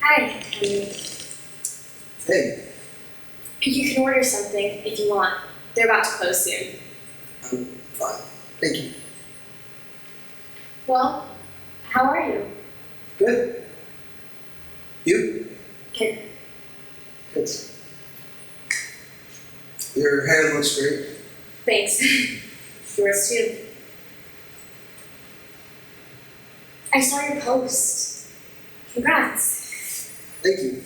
Hi. Hey. You can order something if you want. They're about to close soon. I'm fine. Thank you. Well, how are you? Good. You? Good. Good. Your hair looks great. Thanks. Yours too. I saw your post. Congrats. Thank you.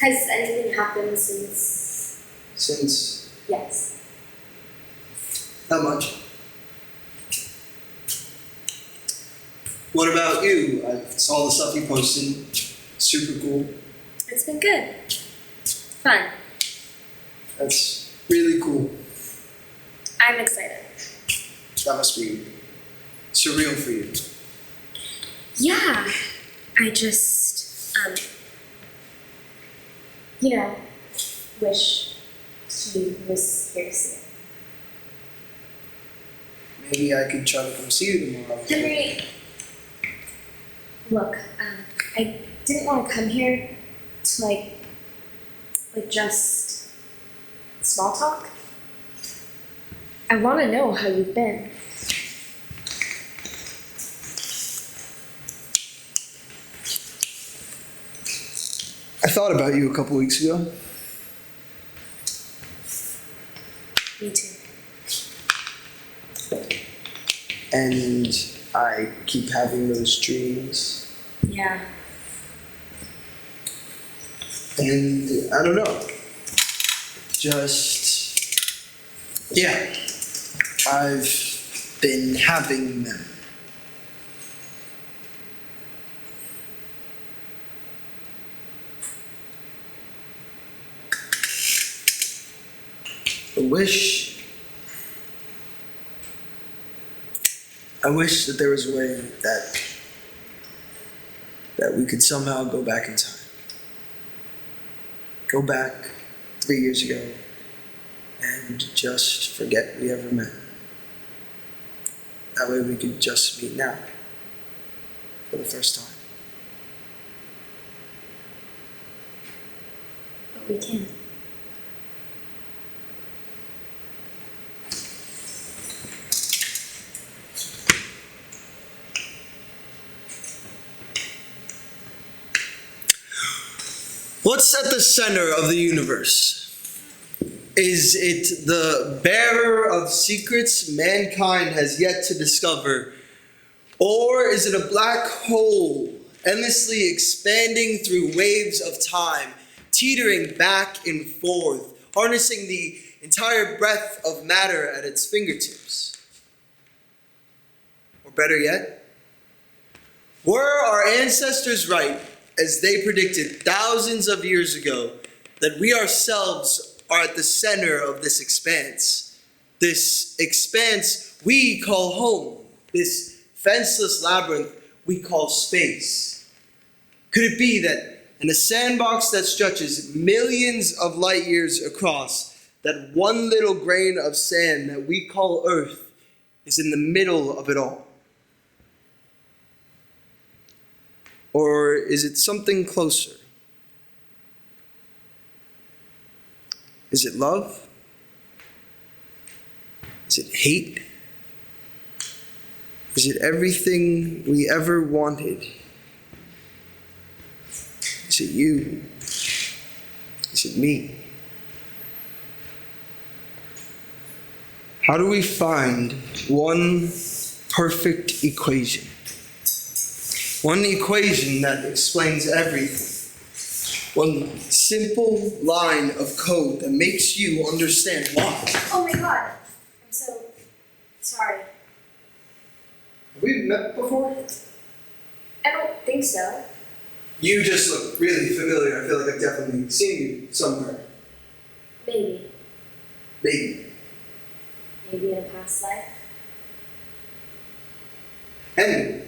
Has anything happened since? Since? Yes. Not much. What about you? I saw the stuff you posted. Super cool. It's been good. Fun. That's really cool. I'm excited. That must be surreal for you. Yeah. I just, wish he was here to see it. Maybe I could try to come see you tomorrow. Henry, look, I didn't want to come here to like just small talk. I want to know how you've been. I thought about you a couple weeks ago. Me too. And I keep having those dreams. Yeah. And I don't know. Yeah. I've been having them. I wish that there was a way that we could somehow go back in time. Go back 3 years ago and just forget we ever met. That way we could just meet now for the first time. But we can. What's at the center of the universe? Is it the bearer of secrets mankind has yet to discover? Or is it a black hole endlessly expanding through waves of time, teetering back and forth, harnessing the entire breadth of matter at its fingertips? Or better yet, were our ancestors right as they predicted thousands of years ago that we ourselves are at the center of this expanse we call home, this fenceless labyrinth we call space? Could it be that in a sandbox that stretches millions of light years across, that one little grain of sand that we call Earth is in the middle of it all? Or is it something closer? Is it love? Is it hate? Is it everything we ever wanted? Is it you? Is it me? How do we find one perfect equation? One equation that explains everything. One simple line of code that makes you understand why. Oh my god. I'm so sorry. Have we met before? I don't think so. You just look really familiar. I feel like I've definitely seen you somewhere. Maybe. Maybe. Maybe in a past life. And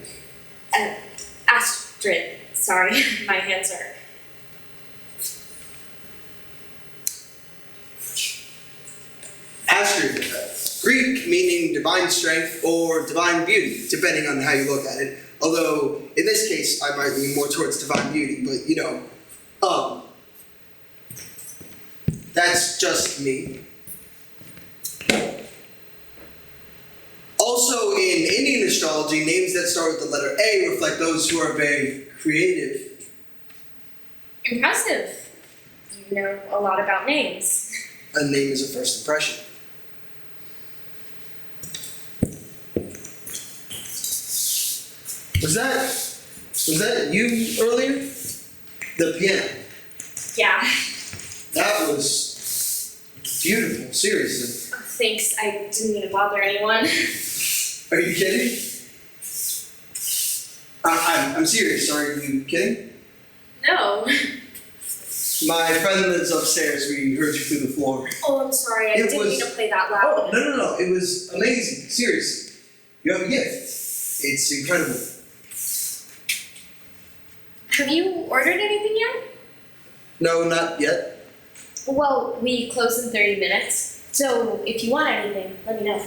Astrid. Sorry, my hands are. Astrid, Greek meaning divine strength or divine beauty, depending on how you look at it. Although, in this case, I might lean more towards divine beauty, but that's just me. Also, in Indian astrology, names that start with the letter A reflect those who are very creative. Impressive. You know a lot about names. A name is a first impression. Was that you earlier? The piano. Yeah. That was beautiful, seriously. Oh, thanks. I didn't mean to bother anyone. Are you kidding? I'm serious. Are you kidding? No. My friend lives upstairs. We heard you through the floor. Oh, I'm sorry. I didn't mean to play that loud. Oh, no. It was amazing. Seriously. You have a gift. It's incredible. Have you ordered anything yet? No, not yet. Well, we close in 30 minutes. So if you want anything, let me know.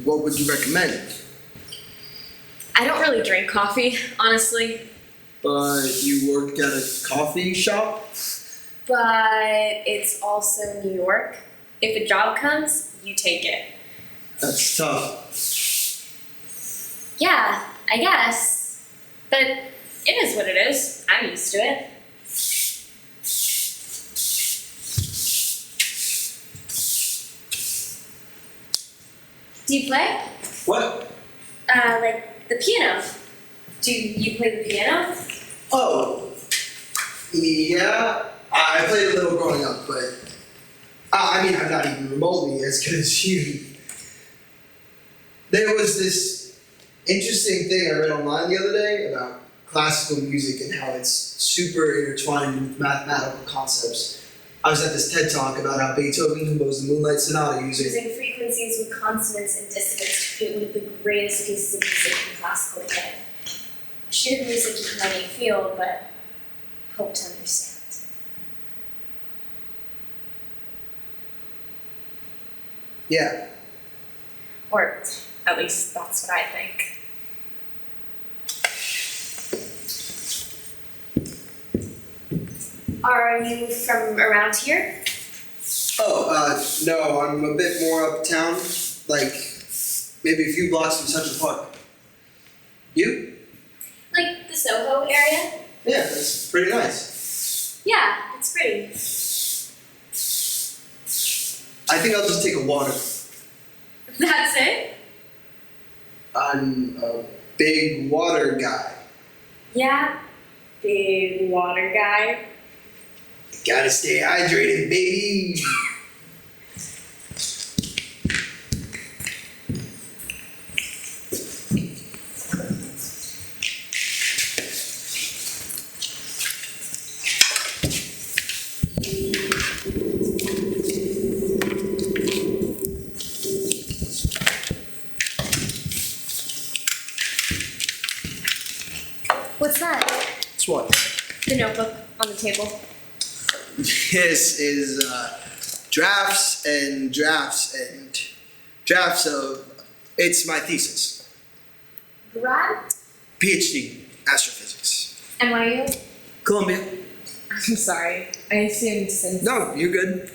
What would you recommend? I don't really drink coffee, honestly. But you work at a coffee shop? But it's also New York. If a job comes, you take it. That's tough. Yeah, I guess. But it is what it is. I'm used to it. Do you play? What? Like the piano. Do you play the piano? Oh. Yeah. I played a little growing up, but I'm not even remotely as good as you. There was this interesting thing I read online the other day about classical music and how it's super intertwined with mathematical concepts. I was at this TED Talk about how Beethoven composed the Moonlight Sonata using frequencies with consonance and dissonance to create one of the greatest pieces of music in classical play. Sheer music you can only feel, but hope to understand. Yeah. Or at least that's what I think. Are you from around here? Oh, no, I'm a bit more uptown, like maybe a few blocks from Central Park. You? Like the Soho area? Yeah, that's pretty nice. Yeah, it's pretty. I think I'll just take a water. That's it? I'm a big water guy. Yeah, big water guy. Gotta stay hydrated, baby. What's that? It's what? The notebook on the table. This is drafts of. It's my thesis. Grad? PhD, astrophysics. And where are you? Columbia. I'm sorry. I assumed since. No, you're good.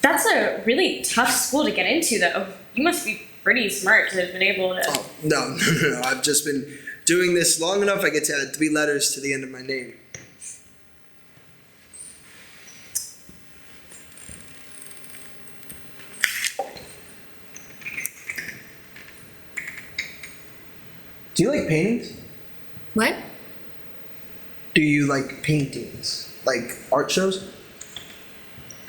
That's a really tough school to get into, though. You must be pretty smart to have been able to. Oh, no. I've just been doing this long enough. I get to add 3 letters to the end of my name. Do you like paintings? What? Do you like paintings? Like art shows?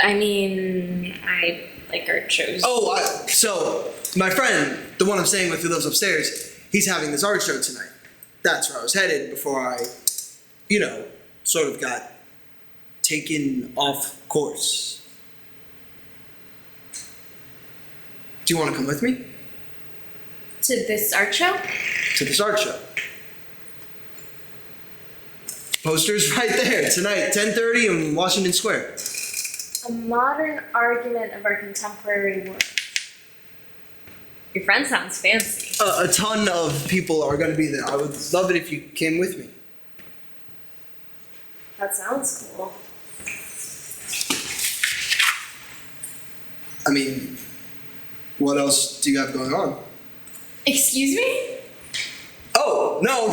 I mean, I like art shows. Oh, so my friend, the one I'm staying with who lives upstairs, he's having this art show tonight. That's where I was headed before I, sort of got taken off course. Do you want to come with me? To this art show? To this art show. Poster's right there tonight, 10:30 in Washington Square. A modern argument of our contemporary world. Your friend sounds fancy. A ton of people are going to be there. I would love it if you came with me. That sounds cool. I mean, what else do you have going on? Excuse me? Oh, no.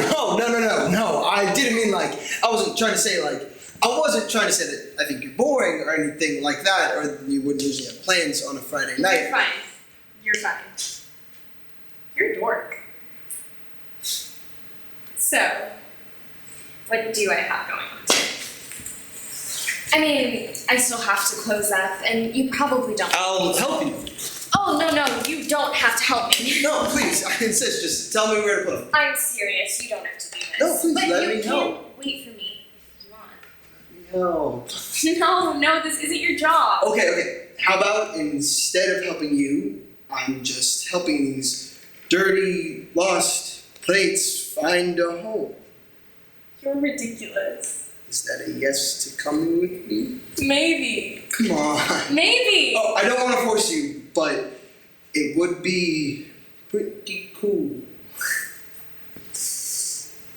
I didn't mean like, I wasn't trying to say that I think you're boring or anything like that, or you wouldn't usually have plans on a Friday night. You're fine. You're a dork. So, what do I have going on today? I mean, I still have to close up, and you probably don't. I'll help you. Oh, no, you don't have to help me. No, please, I insist. Just tell me where to put them. I'm serious, you don't have to do this. No, please, but let me you help. can wait for me if you want. No. No, this isn't your job. Okay. How about instead of helping you, I'm just helping these dirty, lost plates find a home. You're ridiculous. Is that a yes to coming with me? Maybe. Come on. Maybe. Oh, I don't want to force you, but it would be pretty cool.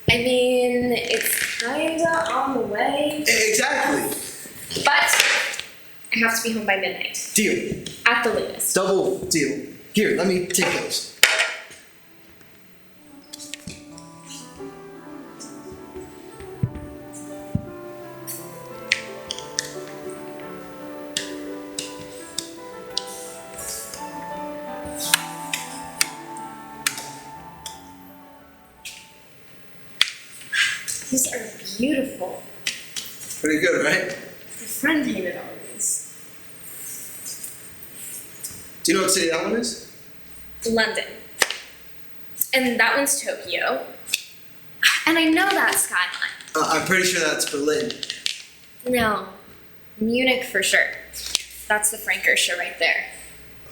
I mean, it's kinda on the way. Exactly. But I have to be home by midnight. Deal. At the latest. Double deal. Here, let me take those. These are beautiful. Pretty good, right? My friend painted all these. Do you know what city that one is? London. And that one's Tokyo. And I know that skyline. I'm pretty sure that's Berlin. No, Munich for sure. That's the Frankersche right there.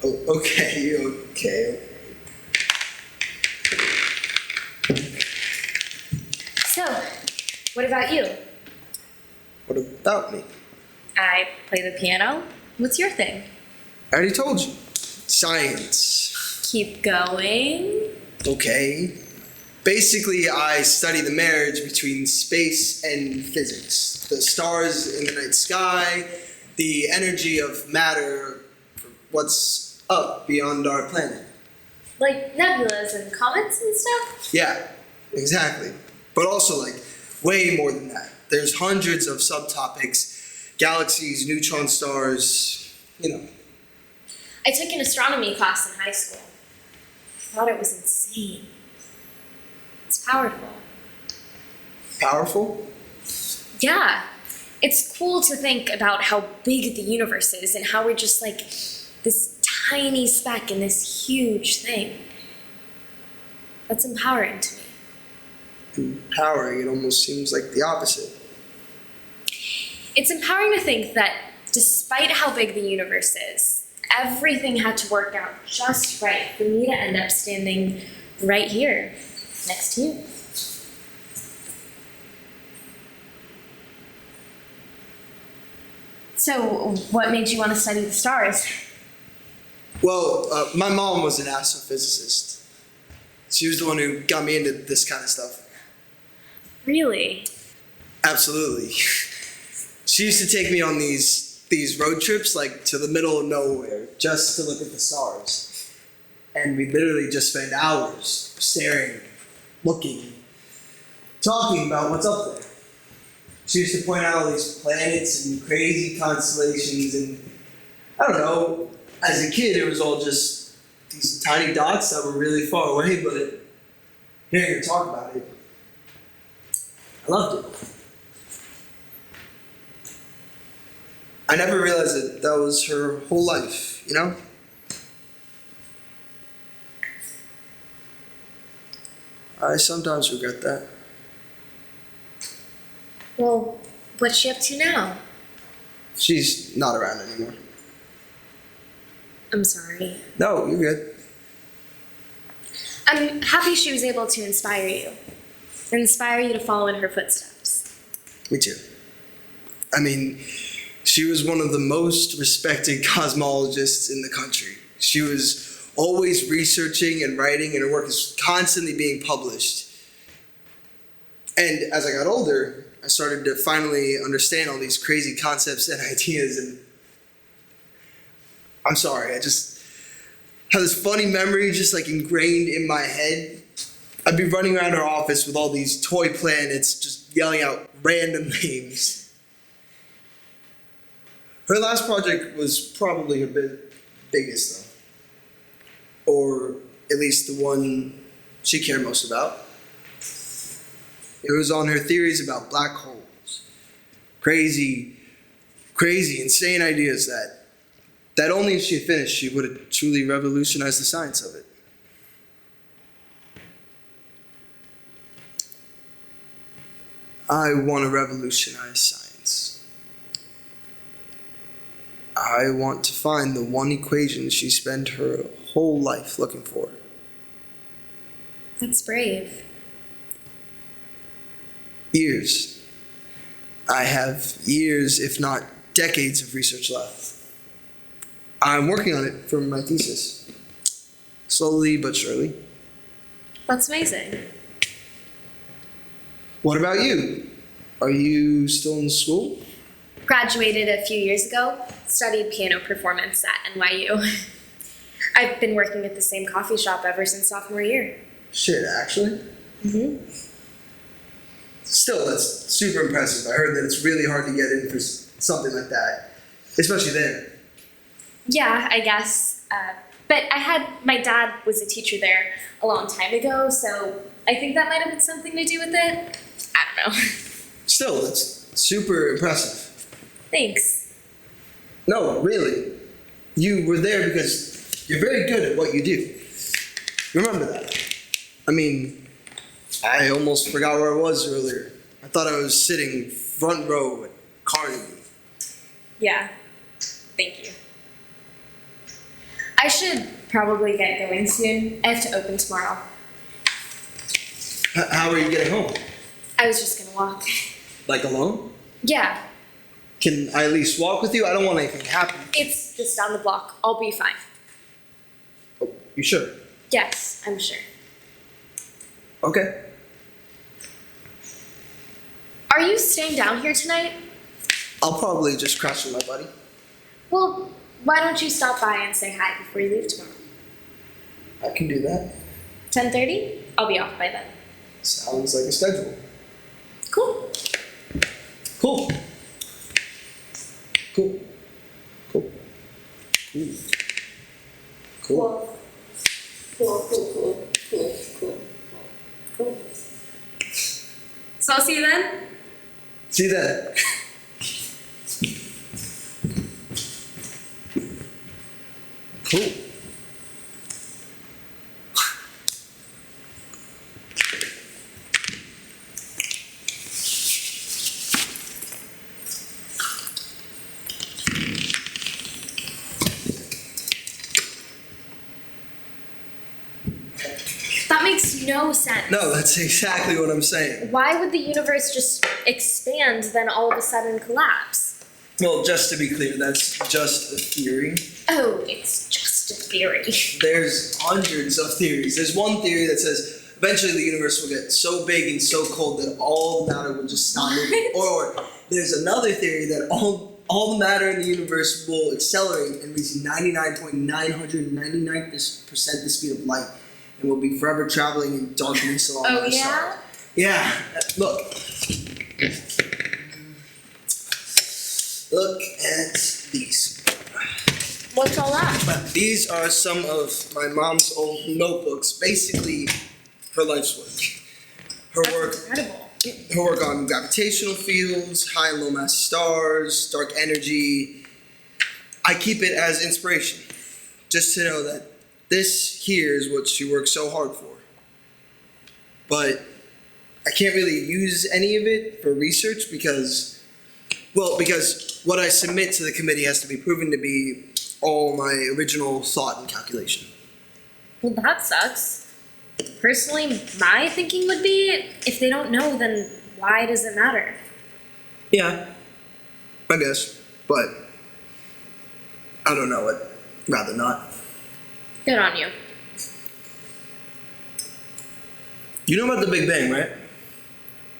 Oh, okay. So, what about you? What about me? I play the piano. What's your thing? I already told you. Science. Keep going. Okay. Basically, I study the marriage between space and physics. The stars in the night sky, the energy of matter, what's up beyond our planet. Like nebulas and comets and stuff? Yeah, exactly. But also, like, way more than that. There's hundreds of subtopics, galaxies, neutron stars, I took an astronomy class in high school. I thought it was insane. It's powerful. Powerful? Yeah. It's cool to think about how big the universe is and how we're just like this tiny speck in this huge thing. That's empowering to me. Empowering, it almost seems like the opposite. It's empowering to think that despite how big the universe is, everything had to work out just right for me to end up standing right here next to you. So, what made you want to study the stars? Well, my mom was an astrophysicist. She was the one who got me into this kind of stuff. Really? Absolutely. She used to take me on these road trips, like to the middle of nowhere, just to look at the stars. And we literally just spend hours staring, looking, talking about what's up there. She used to point out all these planets and crazy constellations, and I don't know, as a kid it was all just these tiny dots that were really far away, but hearing her talk about it, I loved it. I never realized that was her whole life, I sometimes regret that. Well, what's she up to now? She's not around anymore. I'm sorry. No, you're good. I'm happy she was able to inspire you to follow in her footsteps. Me too. I mean, she was one of the most respected cosmologists in the country. She was always researching and writing, and her work is constantly being published. And as I got older, I started to finally understand all these crazy concepts and ideas, and I'm sorry, I just have this funny memory just like ingrained in my head. I'd be running around her office with all these toy planets, just yelling out random names. Her last project was probably her biggest, though. Or at least the one she cared most about. It was on her theories about black holes. Crazy, insane ideas that only if she had finished, she would have truly revolutionized the science of it. I want to revolutionize science. I want to find the one equation she spent her whole life looking for. That's brave. Years. I have years, if not decades, of research left. I'm working on it for my thesis. Slowly but surely. That's amazing. What about you? Are you still in school? Graduated a few years ago, studied piano performance at NYU. I've been working at the same coffee shop ever since sophomore year. Shit, actually? Mm-hmm. Still, that's super impressive. I heard that it's really hard to get in for something like that, especially there. Yeah, I guess. But my dad was a teacher there a long time ago, so I think that might have been something to do with it. I don't know. Still, that's super impressive. Thanks. No, really. You were there because you're very good at what you do. Remember that. I mean, I almost forgot where I was earlier. I thought I was sitting front row at Carnegie. Yeah, thank you. I should probably get going soon. I have to open tomorrow. How are you getting home? I was just gonna walk. Like alone? Yeah, Can I at least walk with you? I don't want anything to happen. it's just down the block. I'll be fine. Oh, you sure? Yes, I'm sure. Okay. Are you staying down here tonight? I'll probably just crash with my buddy. Well, why don't you stop by and say hi before you leave tomorrow? I can do that. 10:30? I'll be off by then. Sounds like a schedule. Cool. Cool. Cool. Cool. Ooh. Cool. Cool. So I'll see you then? See that? Cool. That makes no sense. No, that's exactly what I'm saying. Why would the universe just expand, then all of a sudden collapse? Well, just to be clear, that's just a theory. Oh, it's just a theory. There's hundreds of theories. There's one theory that says eventually the universe will get so big and so cold that all the matter will just stop moving. Or there's another theory that all the matter in the universe will accelerate and reach 99.999% the speed of light, and will be forever traveling in darkness along Oh, the yeah? stars. Yeah. Look. Look at these. What's all that? These are some of my mom's old notebooks, basically her life's work. Her work on gravitational fields, high and low mass stars, dark energy. I keep it as inspiration, just to know that this here is what she worked so hard for. But I can't really use any of it for research because what I submit to the committee has to be proven to be all my original thought and calculation. Well, that sucks. Personally, my thinking would be, if they don't know, then why does it matter? Yeah, I guess. But I don't know. I'd rather not. Good on you. You know about the Big Bang, right?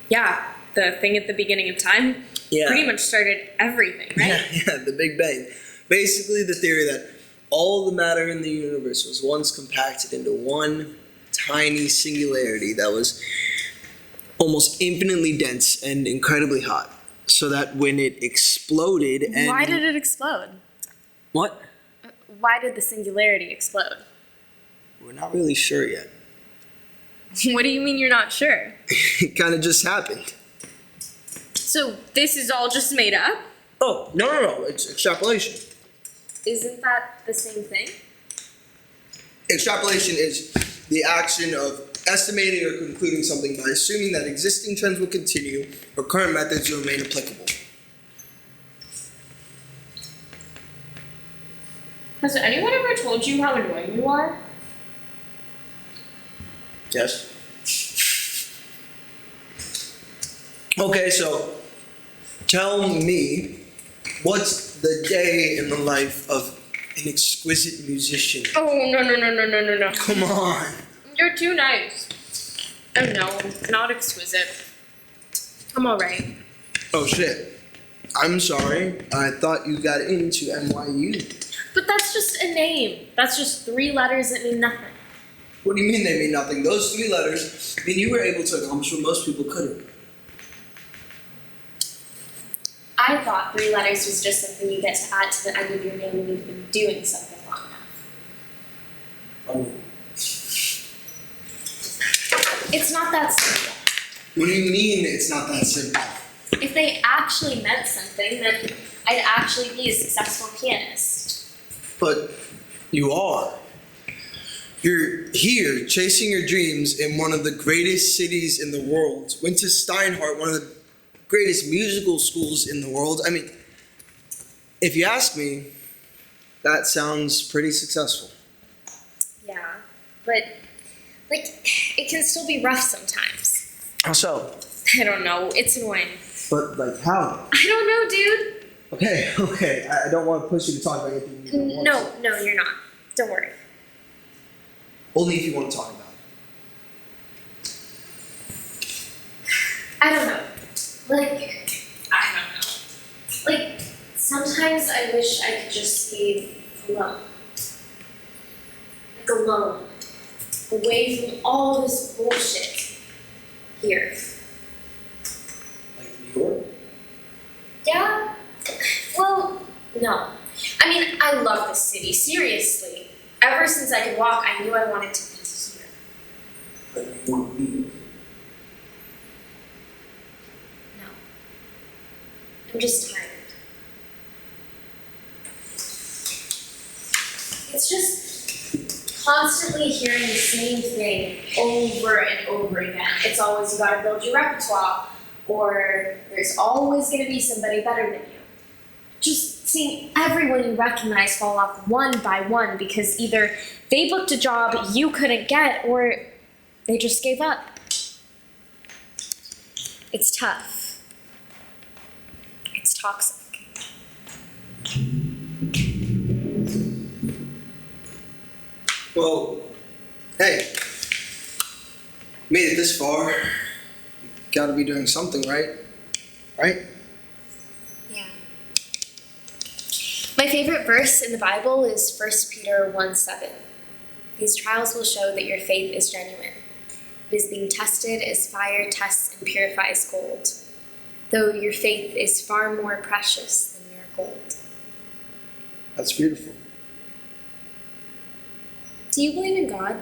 Yeah, the thing at the beginning of time Yeah. pretty much started everything, right? Yeah, the Big Bang. Basically, the theory that all the matter in the universe was once compacted into one tiny singularity that was almost infinitely dense and incredibly hot. So that when it exploded and... Why did it explode? What? Why did the singularity explode? We're not really sure yet. What do you mean you're not sure? It kind of just happened. So this is all just made up? Oh, no. It's extrapolation. Isn't that the same thing? Extrapolation is the action of estimating or concluding something by assuming that existing trends will continue or current methods will remain applicable. Has anyone ever told you how annoying you are? Yes. Okay, so tell me, what's the day in the life of an exquisite musician? Oh, no. Come on. You're too nice. Oh no, not exquisite. I'm alright. Oh shit. I'm sorry. I thought you got into NYU. But that's just a name. That's just 3 letters that mean nothing. What do you mean they mean nothing? Those 3 letters mean you were able to accomplish what most people couldn't. I thought 3 letters was just something you get to add to the end of your name when you've been doing something long enough. Oh. It's not that simple. What do you mean it's not that simple? If they actually meant something, then I'd actually be a successful pianist. But you are. You're here chasing your dreams in one of the greatest cities in the world. Went to Steinhardt, one of the greatest musical schools in the world. I mean, if you ask me, that sounds pretty successful. Yeah, but, it can still be rough sometimes. How so? I don't know, it's annoying. But, how? I don't know, dude. Okay. I don't want to push you to talk about anything you don't want to. No, you're not. Don't worry. Only if you want to talk about it. I don't know. I don't know. Sometimes I wish I could just be alone. Alone. Away from all this bullshit. Here. Like New York? Yeah? Well, no. I mean, I love this city, seriously. Ever since I could walk, I knew I wanted to be here. But you want to leave? No. I'm just tired. It's just constantly hearing the same thing over and over again. It's always, you gotta build your repertoire, or there's always gonna be somebody better than you. Just seeing everyone you recognize fall off one by one because either they booked a job you couldn't get or they just gave up. It's tough. It's toxic. Well, hey. Made it this far. You gotta be doing something, right? Right? Yeah. My favorite verse in the Bible is 1 Peter 1:7. These trials will show that your faith is genuine. It is being tested as fire tests and purifies gold, though your faith is far more precious than your gold. That's beautiful. Do you believe in God?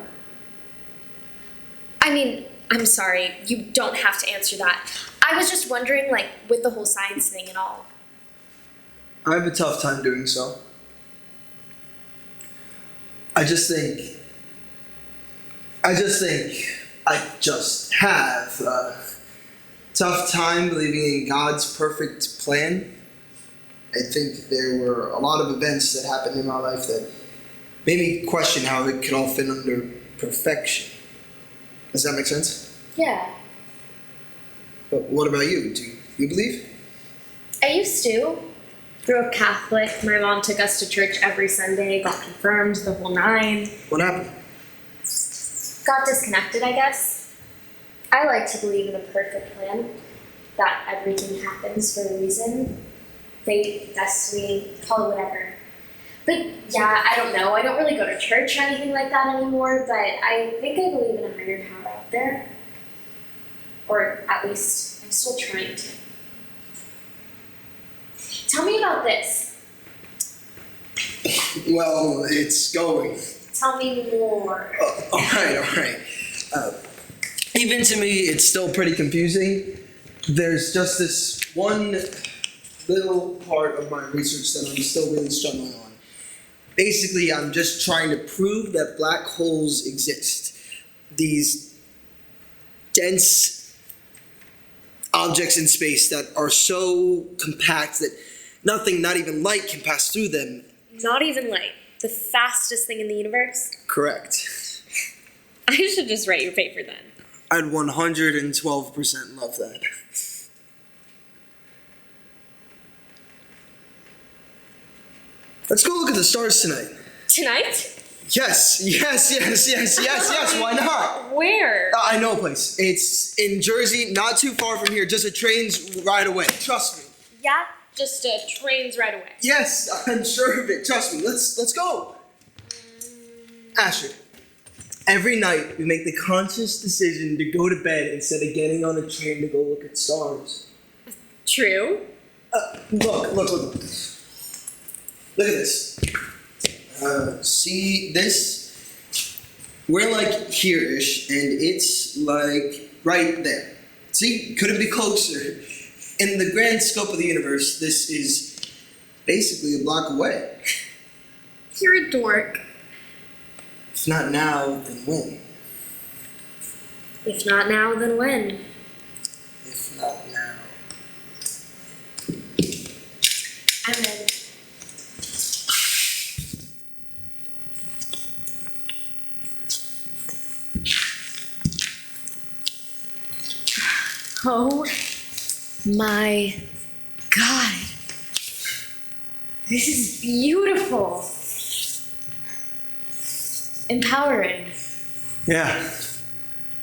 I mean, I'm sorry, you don't have to answer that. I was just wondering, with the whole science thing and all. I have a tough time doing so. I just have a tough time believing in God's perfect plan. I think there were a lot of events that happened in my life that made me question how it could all fit under perfection. Does that make sense? Yeah. But what about you? Do you believe? I used to. Grew up Catholic. My mom took us to church every Sunday, got confirmed, the whole nine. What happened? Got disconnected, I guess. I like to believe in a perfect plan, that everything happens for a reason. Fate, destiny, call it whatever. But yeah, I don't know. I don't really go to church or anything like that anymore, but I think I believe in a higher power out there. Or at least, I'm still trying to. Tell me about this. Well, it's going. Tell me more. All right. Even to me, it's still pretty confusing. There's just this one little part of my research that I'm still really struggling on. Basically, I'm just trying to prove that black holes exist. These dense objects in space that are so compact that nothing, not even light, can pass through them. Not even light. The fastest thing in the universe? Correct. I should just write your paper then. I'd 112% love that. Let's go look at the stars tonight. Tonight? Yes, why not? Where? I know a place. It's in Jersey, not too far from here, just a train's ride away. Trust me. Yeah, just trains right away. Yes, I'm sure of it. Trust me. Let's go. Astrid, every night we make the conscious decision to go to bed instead of getting on a train to go look at stars. True. Look. Look at this. See this? We're like here-ish, and it's like right there. See? Couldn't be closer. In the grand scope of the universe, this is basically a block away. You're a dork. If not now, then when? If not now, then when? If not now. I'm ready. Oh my God. This is beautiful. Empowering. Yeah.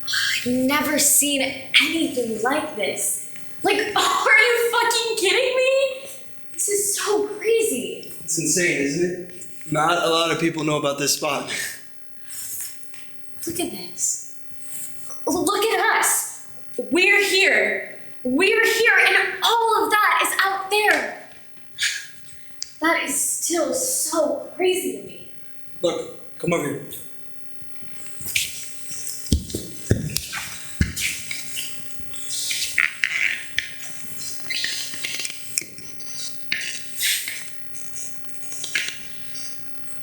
I've never seen anything like this. Like, are you fucking kidding me? This is so crazy. It's insane, isn't it? Not a lot of people know about this spot. Look at this. Look at us. We're here. We're here, and all of that is out there. That is still so crazy to me. Look, come over here.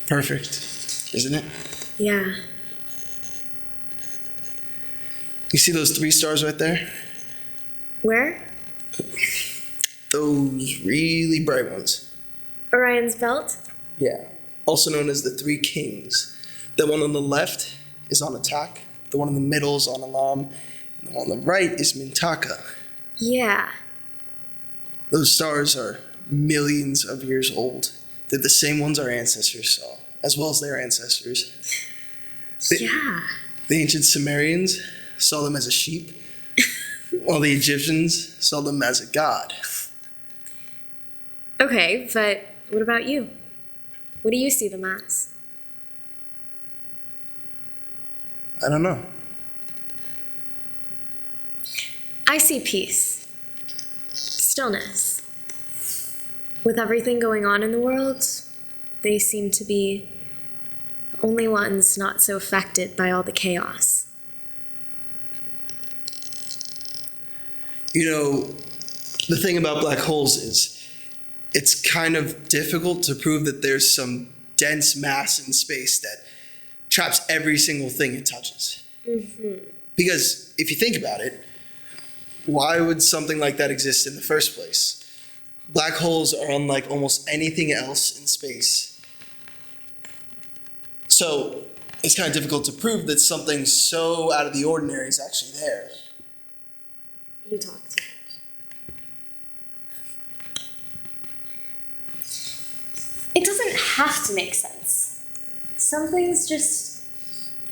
Perfect, isn't it? Yeah. You see those 3 stars right there? Where? Those really bright ones. Orion's belt? Yeah, also known as the 3 kings. The one on the left is on attack, the one in the middle is on alarm, and the one on the right is Mintaka. Yeah. Those stars are millions of years old. They're the same ones our ancestors saw, as well as their ancestors. Yeah. The ancient Sumerians saw them as a sheep, while the Egyptians saw them as a god. Okay, but what about you? What do you see them as? I don't know. I see peace. Stillness. With everything going on in the world, they seem to be the only ones not so affected by all the chaos. You know, the thing about black holes is it's kind of difficult to prove that there's some dense mass in space that traps every single thing it touches. Mm-hmm. Because if you think about it, why would something like that exist in the first place? Black holes are unlike almost anything else in space. So it's kind of difficult to prove that something so out of the ordinary is actually there. You talk to have to make sense. Some things just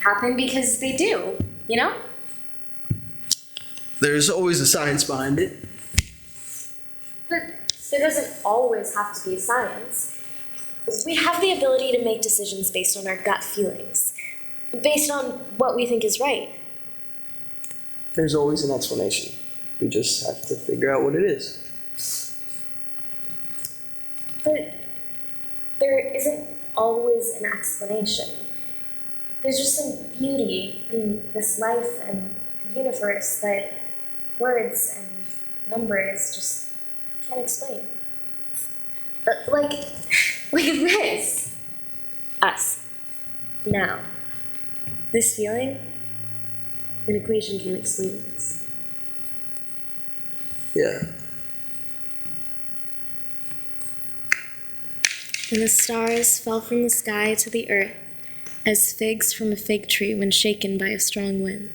happen because they do, you know? There's always a science behind it. But there doesn't always have to be science. We have the ability to make decisions based on our gut feelings, based on what we think is right. There's always an explanation. We just have to figure out what it is. But there isn't always an explanation. There's just some beauty in this life and the universe that words and numbers just can't explain. Like this. Us. Now. This feeling, an equation can't explain this. Yeah. And the stars fell from the sky to the earth as figs from a fig tree when shaken by a strong wind.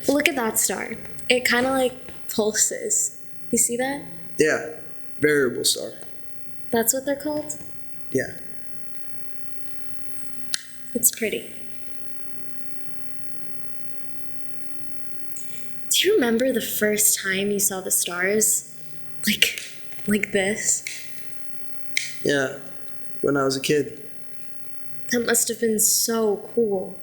Look at that star. It kind of like pulses. You see that? Yeah. Variable star. That's what they're called? Yeah. It's pretty. Do you remember the first time you saw the stars? Like this? Yeah. When I was a kid. That must have been so cool.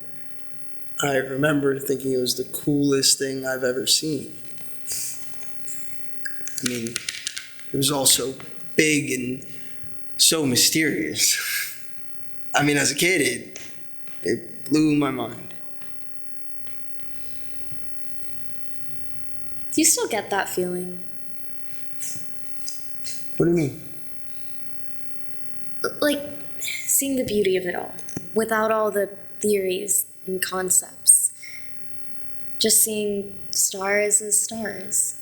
I remember thinking it was the coolest thing I've ever seen. I mean, it was all so big and so mysterious. I mean, as a kid, it blew my mind. Do you still get that feeling? What do you mean? Like, seeing the beauty of it all, without all the theories and concepts. Just seeing stars as stars.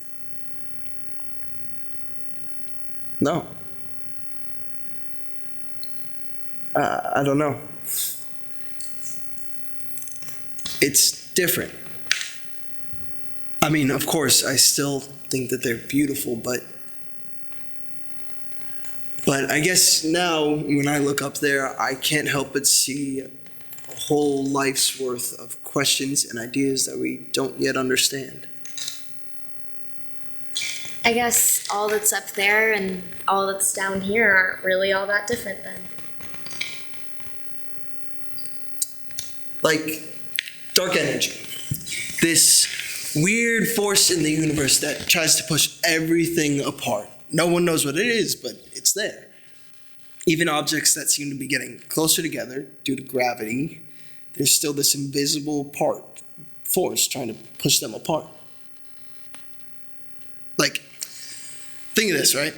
No. I don't know. It's different. I mean, of course, I still think that they're beautiful, but I guess now when I look up there, I can't help but see a whole life's worth of questions and ideas that we don't yet understand. I guess all that's up there and all that's down here aren't really all that different then. Like dark energy. This weird force in the universe that tries to push everything apart. No one knows what it is, but it's there. Even objects that seem to be getting closer together due to gravity, there's still this invisible force trying to push them apart. Like, think of this, right?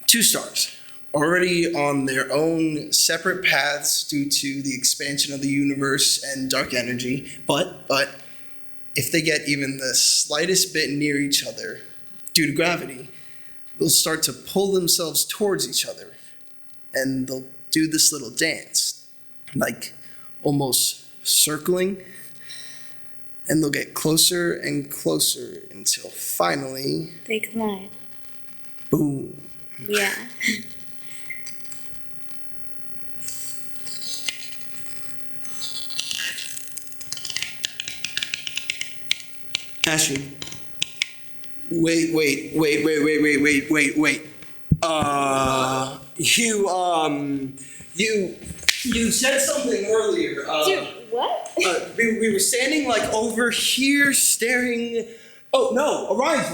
Two stars, already on their own separate paths due to the expansion of the universe and dark energy, but if they get even the slightest bit near each other due to gravity, they'll start to pull themselves towards each other, and they'll do this little dance, like almost circling, and they'll get closer and closer until finally, They collide. boom. Yeah. Ashley, wait. You said something earlier. Dude, what? We were standing like over here staring. Oh no, Orion's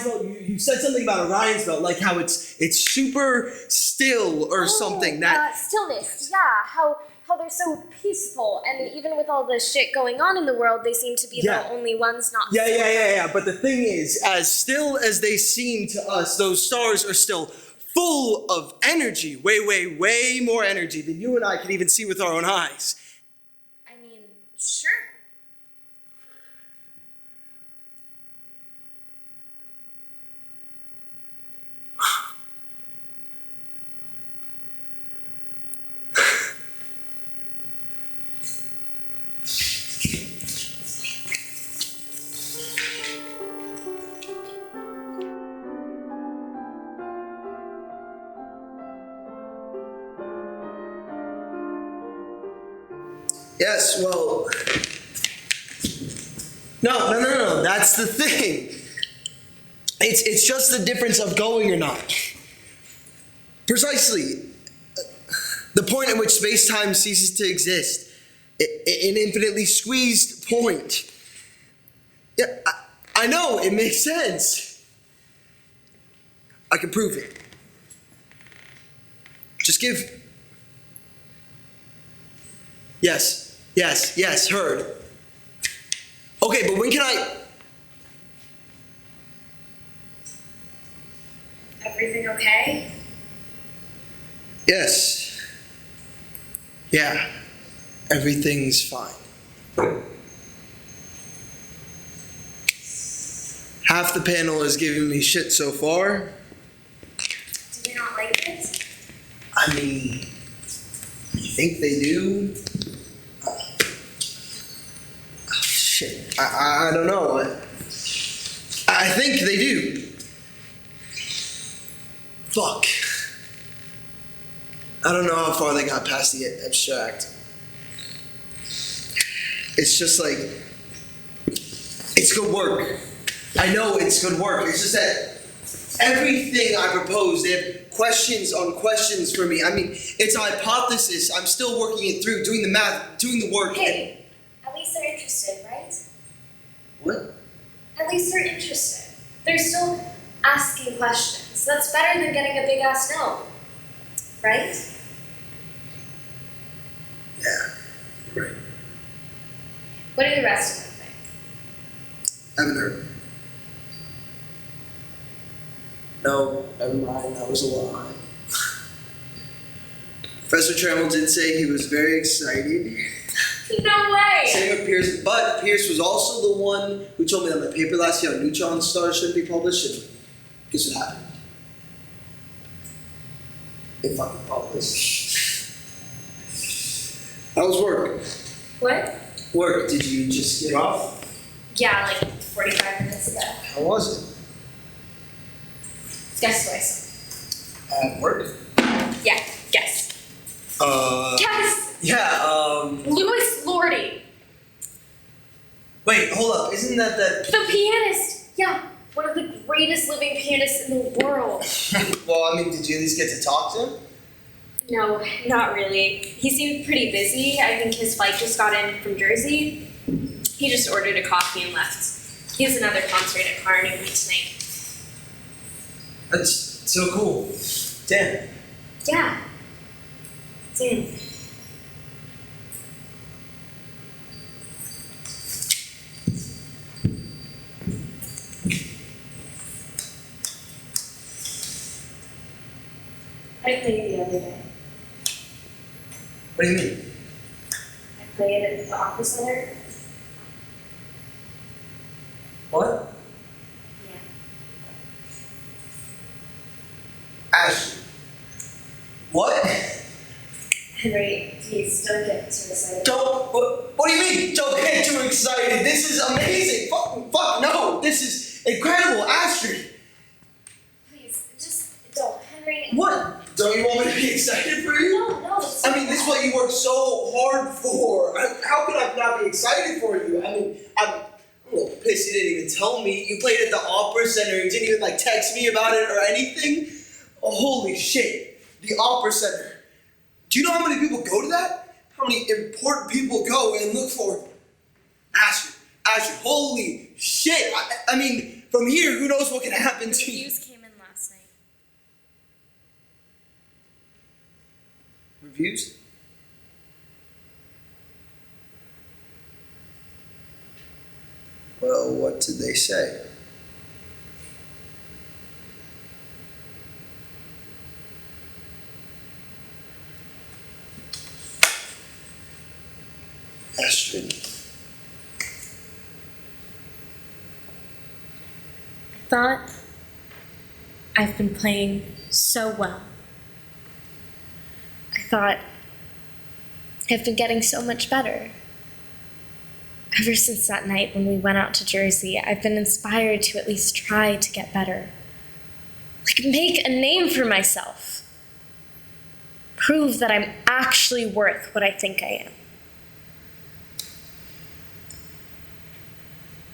belt. You said something about Orion's belt, like how it's super still or something. That Stillness. Yeah, how they're so peaceful, and even with all the shit going on in the world, they seem to be the only ones not. Yeah. But the thing is, as still as they seem to us, those stars are still full of energy. Way more energy than you and I can even see with our own eyes. I mean, sure. Yes, well... No. That's the thing. It's just the difference of going or not. Precisely. The point at which space-time ceases to exist. An infinitely squeezed point. Yeah, I know, it makes sense. I can prove it. Just give... Yes, heard. Okay, but when can I... Everything okay? Yes. Yeah, everything's fine. Half the panel is giving me shit so far. Do they not like it? I mean, I think they do. Shit, I don't know. I think they do. Fuck. I don't know how far they got past the abstract. It's just like, it's good work. I know it's good work. It's just that everything I propose, they have questions on questions for me. I mean, it's a hypothesis. I'm still working it through, doing the math, doing the work. Hey, at least they're interested, right? What? At least they're interested. They're still asking questions. That's better than getting a big-ass no. Right? Yeah, right. What do the rest of them think? I haven't heard. No, never mind. That was a lie. Professor Trammell did say he was very excited. No way! Same with Pierce, but Pierce was also the one who told me that my paper last year on neutron stars shouldn't be published, and guess what happened? It fucking published. How was work? What? Work, did you just get off? Yeah, like 45 minutes ago. How was it? Guess what I saw. At work? Yeah, guess. Guess! Yeah, Louis Lordy. Wait, hold up, isn't that The pianist! Yeah, one of the greatest living pianists in the world. Well, I mean, did you at least get to talk to him? No, not really. He seemed pretty busy. I think his flight just got in from Jersey. He just ordered a coffee and left. He has another concert at Carnegie tonight. That's so cool. Damn. Yeah. Damn. I played the other day. What do you mean? I played at the Opera Center. What? Yeah. Ashley. What? Henry, please don't get too excited. What do you mean? Don't get too excited. This is amazing. Fuck, no. This is incredible. Astrid. Please, just don't. Henry. What? Don't you want me to be excited for you? No. I mean, this is what you worked so hard for. How could I not be excited for you? I mean, I'm a little pissed you didn't even tell me. You played at the Opera Center. You didn't even, text me about it or anything. Oh, holy shit. The Opera Center. Do you know how many people go to that? How many important people go and look for Astrid, holy shit. I mean, from here, who knows what can happen to you. Reviews came in last night. Reviews? Well, what did they say? Astrid. I thought I've been playing so well. I thought I've been getting so much better. Ever since that night when we went out to Jersey, I've been inspired to at least try to get better. Make a name for myself. Prove that I'm actually worth what I think I am.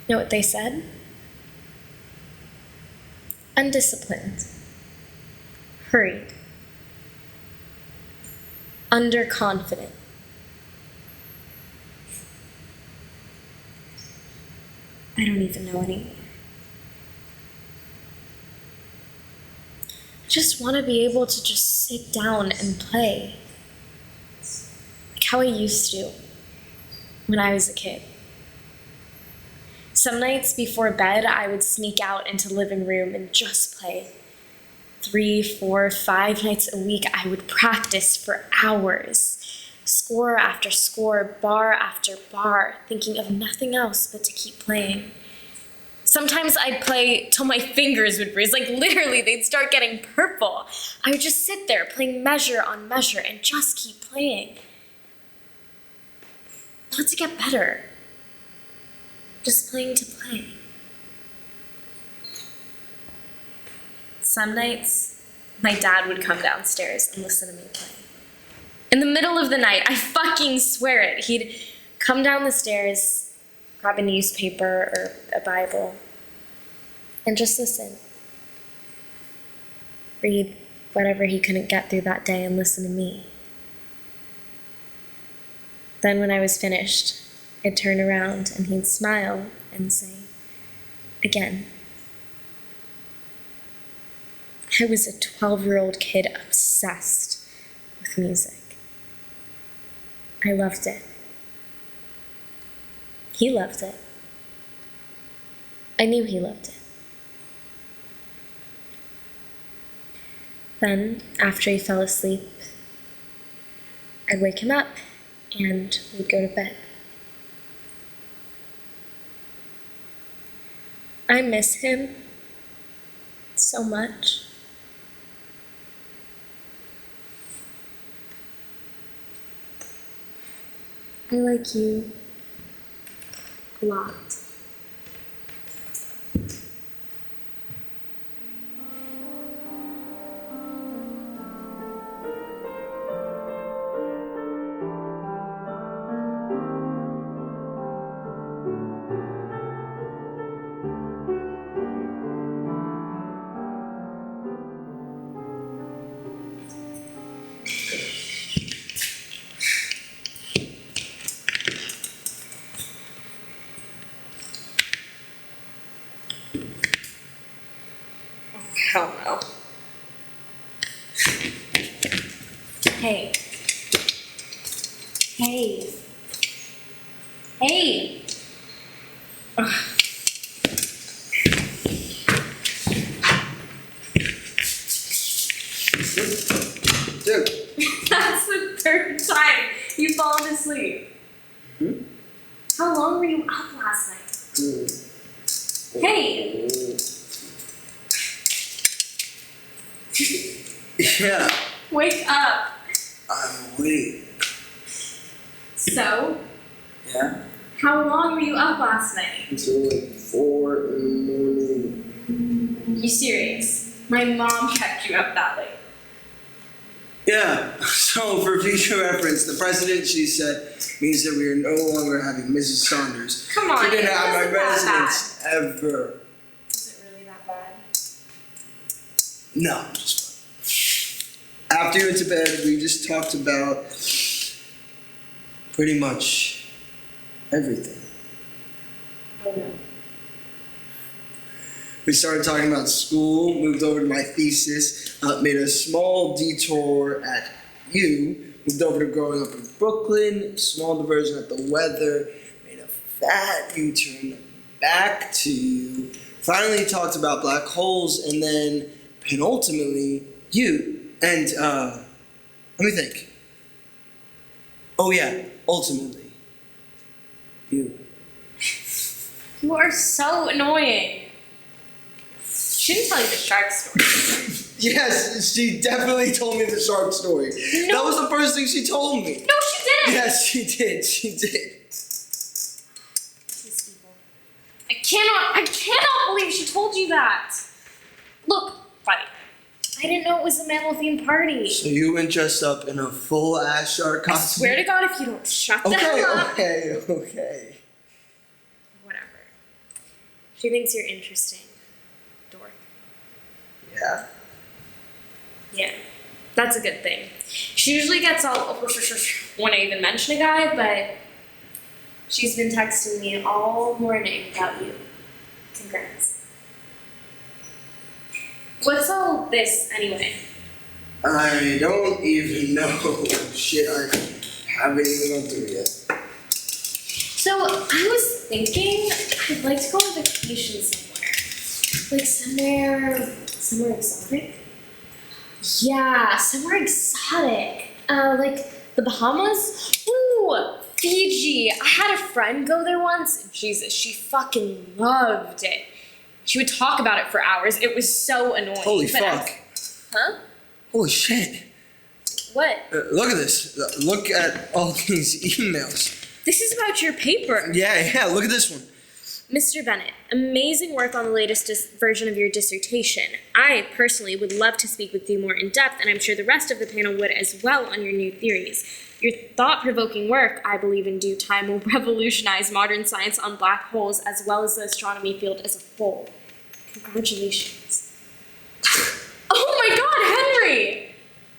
Know what they said? Undisciplined. Hurried. Underconfident. I don't even know anymore. I just want to be able to just sit down and play. Like how I used to when I was a kid. Some nights before bed, I would sneak out into the living room and just play. 3, 4, 5 nights a week, I would practice for hours. Score after score, bar after bar, thinking of nothing else but to keep playing. Sometimes I'd play till my fingers would bruise, like literally they'd start getting purple. I would just sit there playing measure on measure and just keep playing. Not to get better, just playing to play. Some nights, my dad would come downstairs and listen to me play. In the middle of the night, I fucking swear it, he'd come down the stairs, grab a newspaper or a Bible, and just listen. Read whatever he couldn't get through that day and listen to me. Then when I was finished, I'd turn around and he'd smile and say, again. I was a 12-year-old kid obsessed with music. I loved it. He loved it. I knew he loved it. Then, after he fell asleep, I'd wake him up and we'd go to bed. I miss him so much. I like you a lot. Hell no. Hey. Hey. Hey. Ugh. Dude. That's the third time you've fallen asleep. Hmm? How long were you up last night? Hey. Yeah. Wake up. I'm awake. So? Yeah? How long were you up last night? Until like 4 in the morning. You serious? My mom kept you up that late. Yeah. So for future reference, the president, she said, means that we are no longer having Mrs. Saunders. Come on, we didn't it have my wasn't that residence ever. Is it really that bad? No, just fun. After you went to bed, we just talked about pretty much everything. Oh no. We started talking about school, moved over to my thesis, made a small detour at you, moved over to growing up in Brooklyn, small diversion at the weather, made a fat U-turn back to you, finally talked about black holes, and then penultimately you. And let me think. Oh yeah, ultimately you. You are so annoying. She didn't tell you the shark story. Yes, she definitely told me the shark story. No. That was the first thing she told me. No, she didn't. Yes, she did. She did. These people. I cannot believe she told you that. Look, buddy, I didn't know it was a mammal-themed party. So you went dressed up in a full-ass shark I costume? swear to God, if you don't shut the Okay, hell up. okay. Whatever. She thinks you're interesting. Dork. Yeah. Yeah, that's a good thing. She usually gets all when I even mention a guy, but she's been texting me all morning about you. Congrats. What's all this anyway? I don't even know. Shit, I haven't even gone through it yet. So I was thinking I'd like to go on vacation somewhere. Like somewhere exotic? Yeah, somewhere exotic. Like the Bahamas? Ooh, Fiji. I had a friend go there once. Jesus, she fucking loved it. She would talk about it for hours. It was so annoying. Holy fuck. Huh? Holy shit. What? Look at this. Look at all these emails. This is about your paper. Yeah, look at this one. Mr. Bennett, amazing work on the latest version of your dissertation. I, personally, would love to speak with you more in depth, and I'm sure the rest of the panel would as well on your new theories. Your thought-provoking work, I believe in due time, will revolutionize modern science on black holes as well as the astronomy field as a whole. Congratulations. Oh my God, Henry!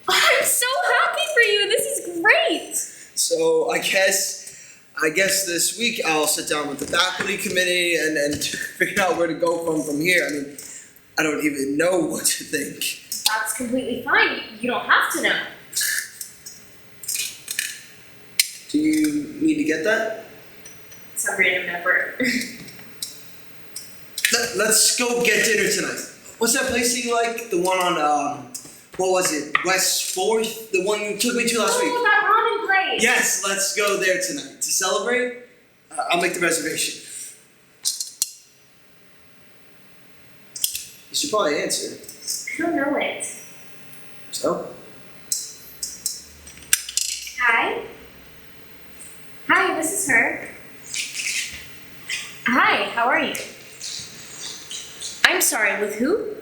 I'm so happy for you. This is great. So I guess this week I'll sit down with the faculty committee and figure out where to go from here. I mean, I don't even know what to think. That's completely fine. You don't have to know. Do you need to get that? Some random number. Let's go get dinner tonight. What's that place that you like? The one on, what was it? West 4th? The one you took me to last week? Oh, that ramen place! Yes, let's go there tonight. To celebrate, I'll make the reservation. You should probably answer. I don't know it. So? Hi? Hi, this is her. Hi, how are you? I'm sorry, with who?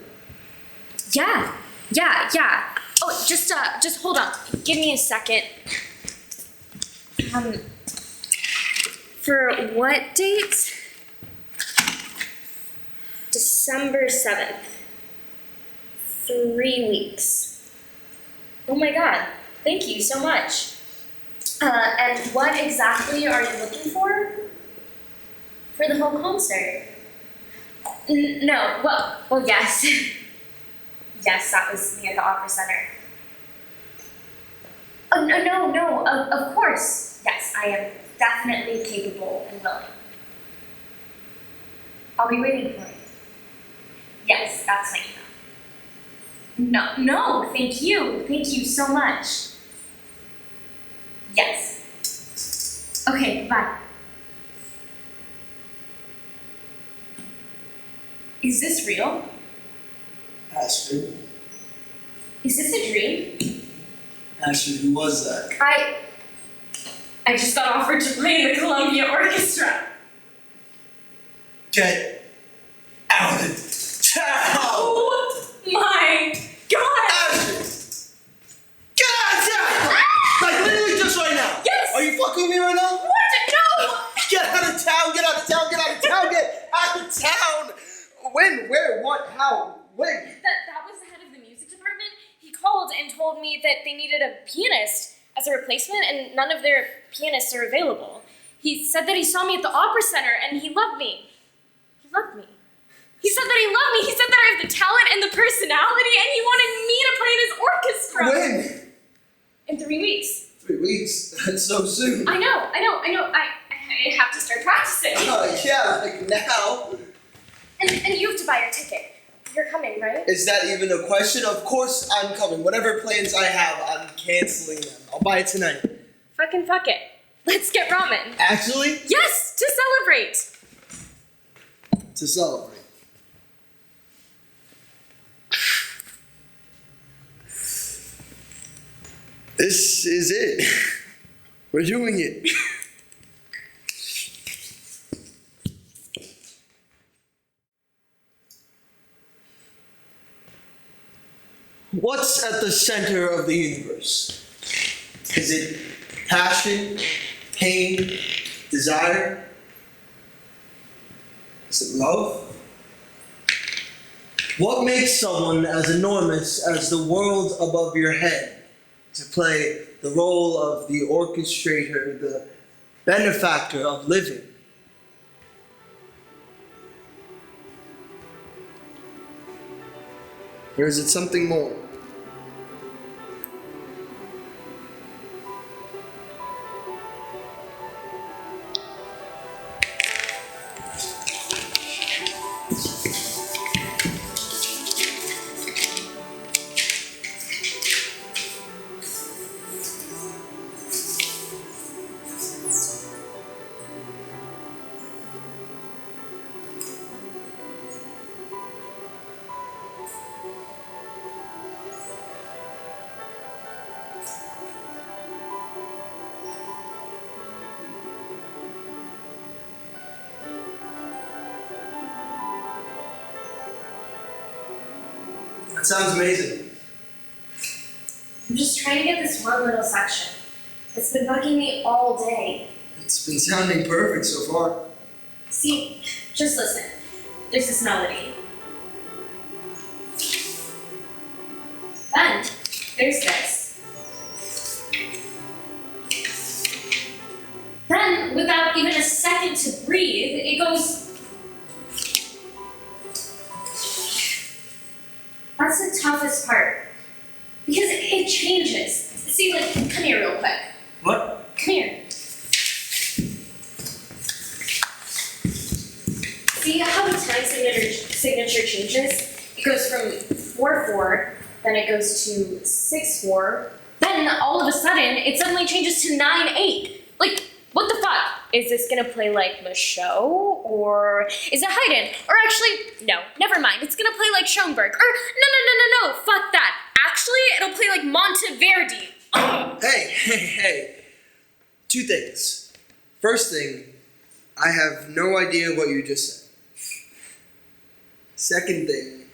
Yeah. Oh, just hold on. Give me a second. For what date? December 7th. 3 weeks. Oh my God, thank you so much. And what exactly are you looking for? For the whole concert? No, well, yes. Yes, that was me at the Opera Center. Oh, no, of course. Yes, I am definitely capable and willing. I'll be waiting for you. Yes, that's my email. No, thank you. Thank you so much. Yes. Okay, bye. Is this real? Astrid. Is this a dream? Astrid, who was that? I just got offered to play in the Columbia Orchestra. Get out of town! Oh my God! Astrid! Get out of town! Like literally just right now. Yes! Are you fucking with me right now? What? No! Get out of town! Get out of town! Get out of town! Get out of town! When? Where? What? How? When? That was the head of the music department. He called and told me that they needed a pianist as a replacement, and none of their pianists are available. He said that he saw me at the Opera Center, and he loved me. He loved me. He said that he loved me. He said that I have the talent and the personality, and he wanted me to play in his orchestra. When? In 3 weeks. 3 weeks? That's so soon. I know. I have to start practicing. Yeah, like now. And you have to buy your ticket. You're coming, right? Is that even a question? Of course I'm coming. Whatever plans I have, I'm canceling them. I'll buy it tonight. Fucking fuck it. Let's get ramen. Actually? Yes, to celebrate. To celebrate. This is it. We're doing it. What's at the center of the universe? Is it passion, pain, desire? Is it love? What makes someone as enormous as the world above your head to play the role of the orchestrator, the benefactor of living? Or is it something more? That sounds amazing. I'm just trying to get this one little section. It's been bugging me all day. It's been sounding perfect so far. See, just listen. There's this melody. Then, there's this. Then, without even a second to breathe, it goes... That's the toughest part. Because it changes. See, like, come here real quick. What? Come here. See how the time signature changes? It goes from 4/4, then it goes to 6/4, then all of a sudden, it suddenly changes to 9/8. Like, what the fuck? Is this gonna play like the show, or is it Haydn? Or actually, no, never mind. It's gonna play like Schoenberg. Or no, fuck that. Actually, it'll play like Monteverdi. Ugh. Hey. 2 things. First thing, I have no idea what you just said. Second thing,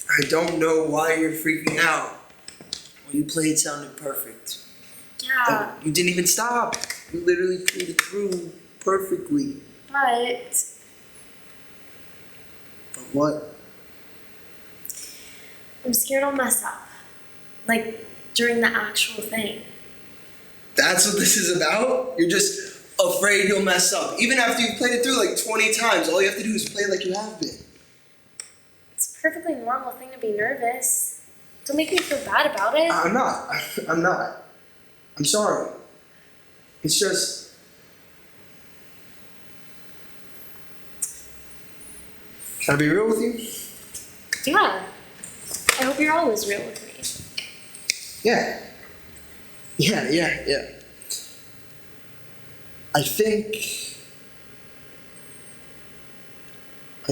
I don't know why you're freaking out. What you played sounded perfect. Yeah. You didn't even stop. You literally played it through perfectly. But what? I'm scared I'll mess up. Like, during the actual thing. That's what this is about? You're just afraid you'll mess up. Even after you've played it through like 20 times, all you have to do is play like you have been. It's a perfectly normal thing to be nervous. Don't make me feel bad about it. I'm not. I'm sorry. It's just... Can I be real with you? Yeah. I hope you're always real with me. Yeah. I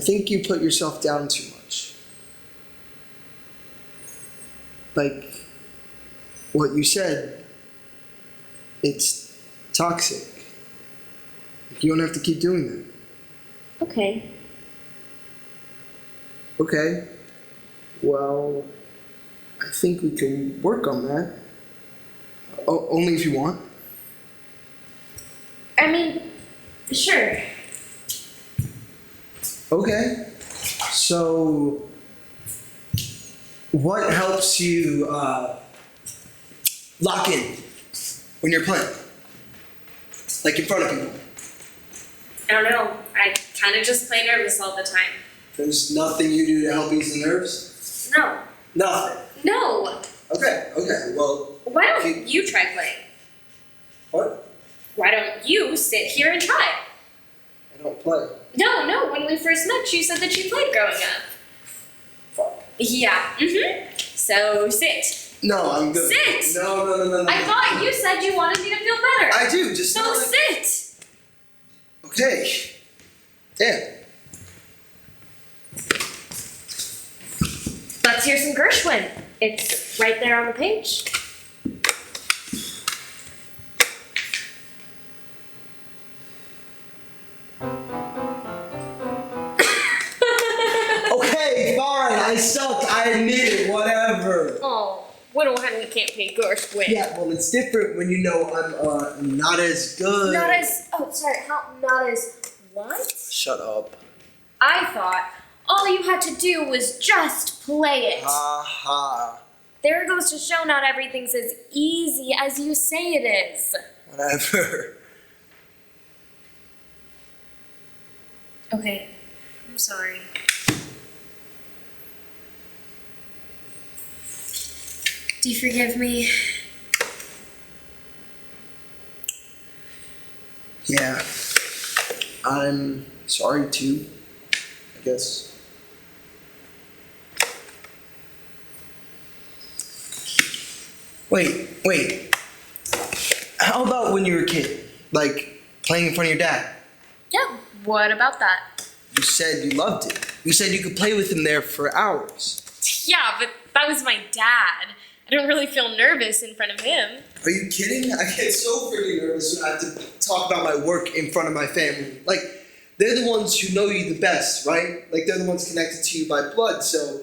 think you put yourself down too much. Like what you said, it's toxic. You don't have to keep doing that. Okay. Okay. Well, I think we can work on that. Only if you want. I mean, sure. Okay. So, what helps you lock in when you're playing? Like in front of people? I don't know. I kind of just play nervous all the time. There's nothing you do to help ease the nerves? No. Nothing? No. Okay, well... Why don't you try playing? What? Why don't you sit here and try? I don't play. No, when we first met, you said that you played growing up. Fuck. Yeah, So sit. No, I'm good. Sit! No. I thought you said you wanted me to feel better. I do, just So not like... sit! Okay. Damn. Let's hear some Gershwin. It's right there on the page. Okay, fine, I suck, I admit it, whatever. Oh, Widow Henry can't play Gershwin. Yeah, well, it's different when you know I'm not as good. Not as what? Shut up. I thought All you had to do was just play it. Aha. There goes to show not everything's as easy as you say it is. Whatever. Okay, I'm sorry. Do you forgive me? Yeah. I'm sorry too, I guess. Wait. How about when you were a kid? Like, playing in front of your dad? Yeah, what about that? You said you loved it. You said you could play with him there for hours. Yeah, but that was my dad. I don't really feel nervous in front of him. Are you kidding? I get so freaking nervous when I have to talk about my work in front of my family. Like, they're the ones who know you the best, right? Like, they're the ones connected to you by blood, so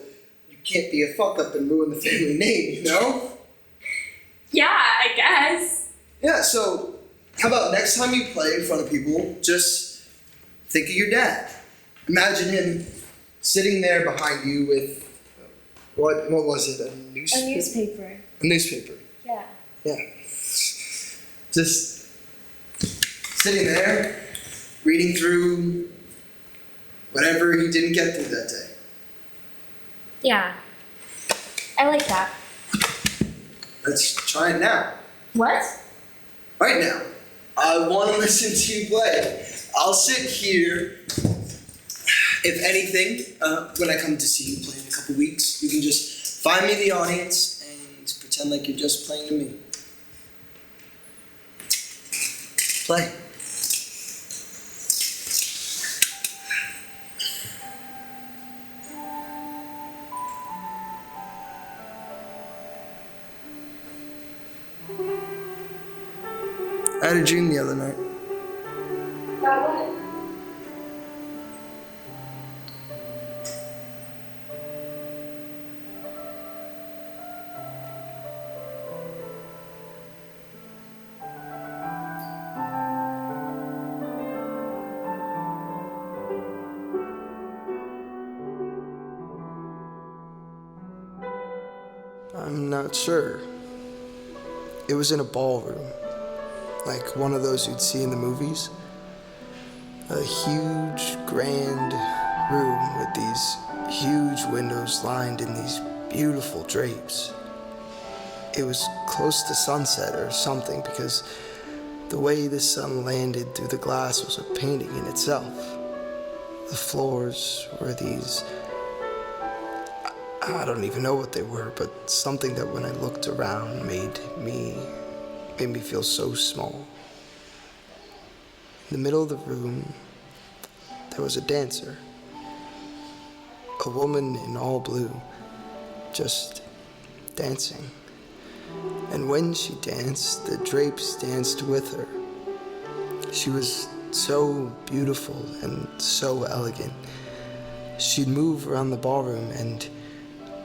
you can't be a fuck-up and ruin the family name, you know? Yeah, I guess. Yeah, so how about next time you play in front of people, just think of your dad. Imagine him sitting there behind you with, what was it, a newspaper? A newspaper. A newspaper. Yeah. Yeah. Just sitting there, reading through whatever he didn't get through that day. Yeah. I like that. Let's try it now. What? Right now. I want to listen to you play. I'll sit here. If anything, when I come to see you play in a couple weeks, you can just find me in the audience and pretend like you're just playing to me. Play. I had a dream the other night. About what? I'm not sure. It was in a ballroom, like one of those you'd see in the movies. A huge, grand room with these huge windows lined in these beautiful drapes. It was close to sunset or something because the way the sun landed through the glass was a painting in itself. The floors were these, I don't even know what they were, but something that when I looked around made me feel so small. In the middle of the room, there was a dancer. A woman in all blue, just dancing. And when she danced, the drapes danced with her. She was so beautiful and so elegant. She'd move around the ballroom and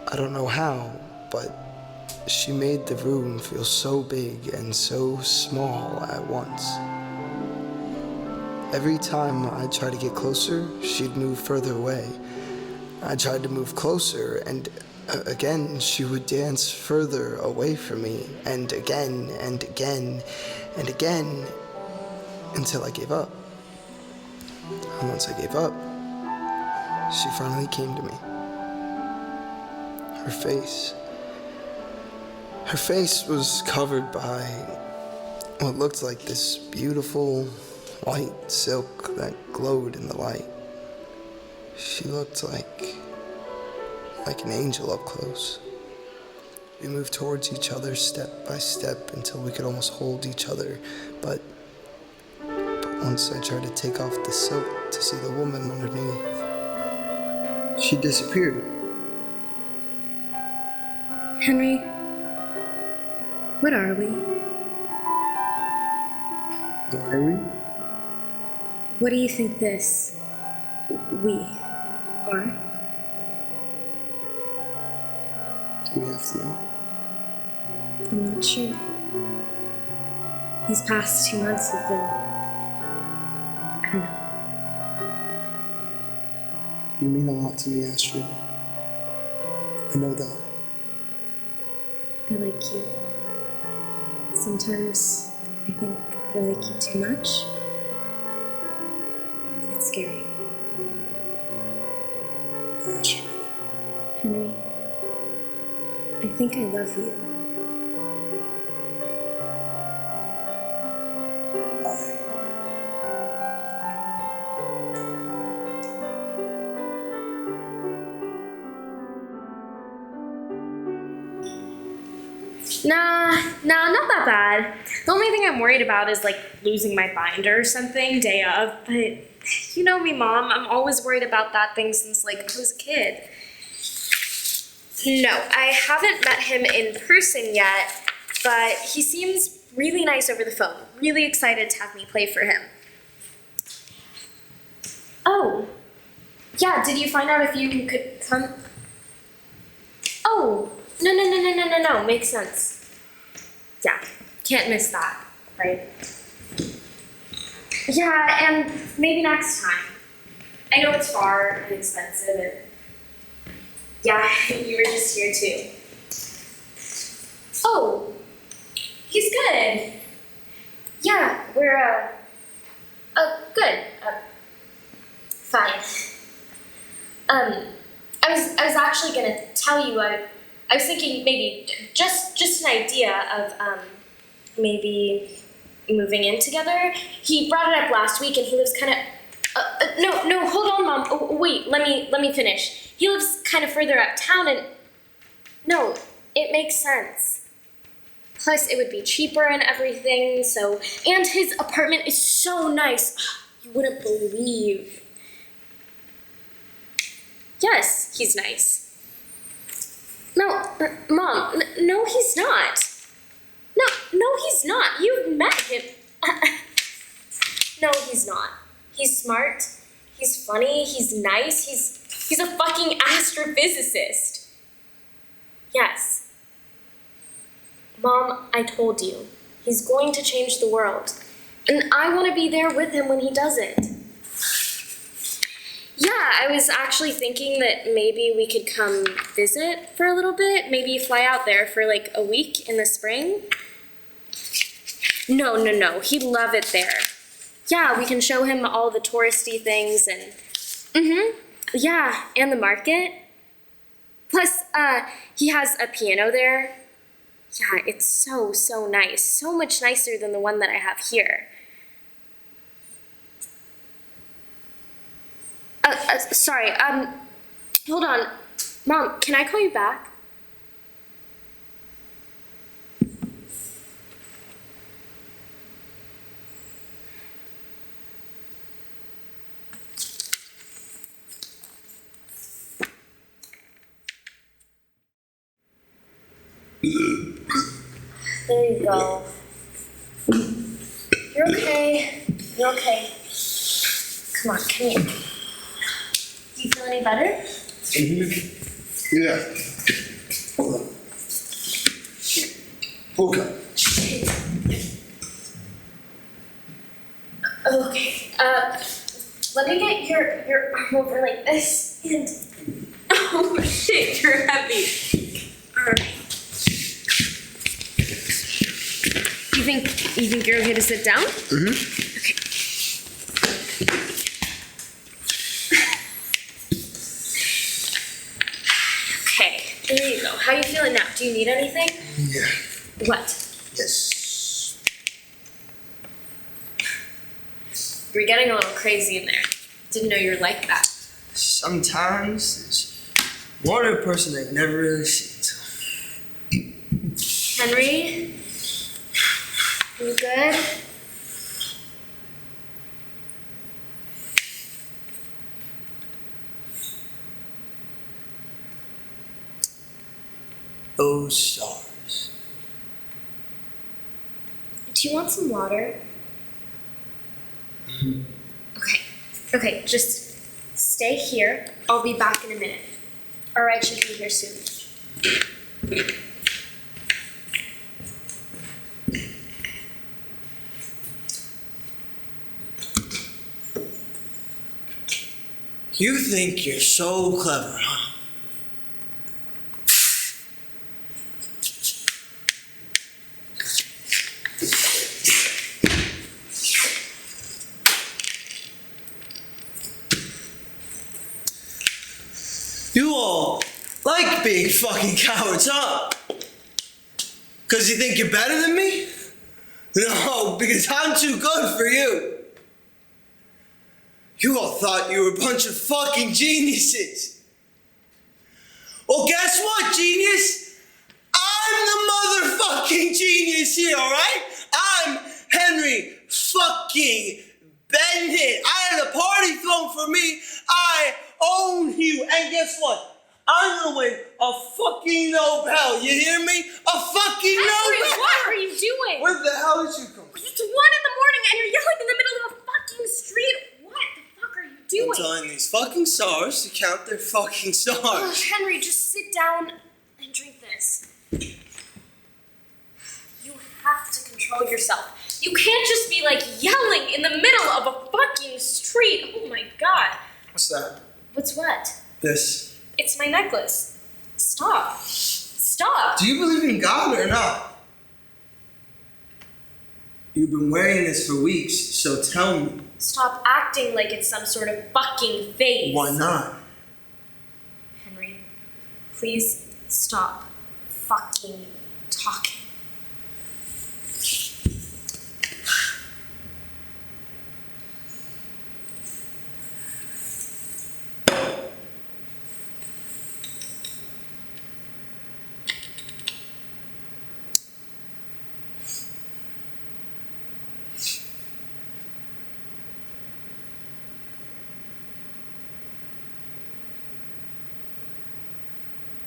I don't know how, but she made the room feel so big and so small at once. Every time I tried to get closer, she'd move further away. I tried to move closer, and again, she would dance further away from me, and again, and again, and again, until I gave up. And once I gave up, she finally came to me. Her face was covered by what looked like this beautiful white silk that glowed in the light. She looked like an angel up close. We moved towards each other step by step until we could almost hold each other, but once I tried to take off the silk to see the woman underneath, she disappeared. Henry, what are we? What are we? What do you think this we are? Do we have to know? I'm not sure. These past 2 months have been, I don't know. You mean a lot to me, Astrid. I know that. I like you. Sometimes I think I like you too much. It's scary. Astrid. Henry, I think I love you. Nah, not that bad. The only thing I'm worried about is like losing my binder or something day of, but you know me, Mom, I'm always worried about that thing since like I was a kid. No, I haven't met him in person yet, but he seems really nice over the phone. Really excited to have me play for him. Oh, yeah, did you find out if you could come? Oh, no, makes sense. Yeah, can't miss that, right? Yeah, and maybe next time. I know it's far and expensive, and yeah, you were just here too. Oh, he's good. Yeah, we're, good. Fine. I was actually gonna tell you, I was thinking maybe just an idea of, maybe moving in together. He brought it up last week and he lives kind of, no, hold on, Mom. Oh, wait, let me finish. He lives kind of further uptown and, no, it makes sense. Plus, it would be cheaper and everything, so, and his apartment is so nice. You wouldn't believe. Yes, he's nice. No, Mom, no, he's not. No, he's not. You've met him. No, he's not. He's smart. He's funny. He's nice. He's a fucking astrophysicist. Yes. Mom, I told you. He's going to change the world. And I want to be there with him when he does it. Yeah, I was actually thinking that maybe we could come visit for a little bit. Maybe fly out there for like a week in the spring. No, he'd love it there. Yeah, we can show him all the touristy things and, yeah, and the market. Plus, he has a piano there. Yeah, it's so nice. So much nicer than the one that I have here. Sorry, hold on. Mom, can I call you back? There you go. You're okay. You're okay. Come on, come here. Do you feel any better? Yeah. Hold on. Okay. Okay. Let me get your arm over like this and oh shit, you're heavy. Alright. You think you're okay to sit down? Okay. Okay, there you go. How are you feeling now? Do you need anything? Yeah. What? Yes. You're getting a little crazy in there. Didn't know you were like that. Sometimes there's one other person that you never really see. Henry? You good? Those stars. Do you want some water? Okay, just stay here. I'll be back in a minute. Alright, should be here soon. You think you're so clever, huh? You all like being fucking cowards, huh? Because you think you're better than me? No, because I'm too good for you. You all thought you were a bunch of fucking geniuses. Well, guess what, genius? I'm the motherfucking genius here, alright? I'm Henry fucking Bennett. I had a party thrown for me. I own you. And guess what? I'm gonna win a fucking Nobel. You hear me? A fucking Henry, Nobel. what are you doing? Where the hell did you come from? It's 1 a.m. and you're yelling in the middle of a fucking street. What the fuck are you doing? I'm telling these fucking stars to count their fucking stars. Oh, Henry, just sit down and drink this. You have to control yourself. You can't just be like yelling in the middle of a fucking street. Oh my god. What's that? What's what? This. It's my necklace. Stop. Stop. Do you believe in God or not? You've been wearing this for weeks, so tell me. Stop acting like it's some sort of fucking phase. Why not? Henry, please stop fucking talking.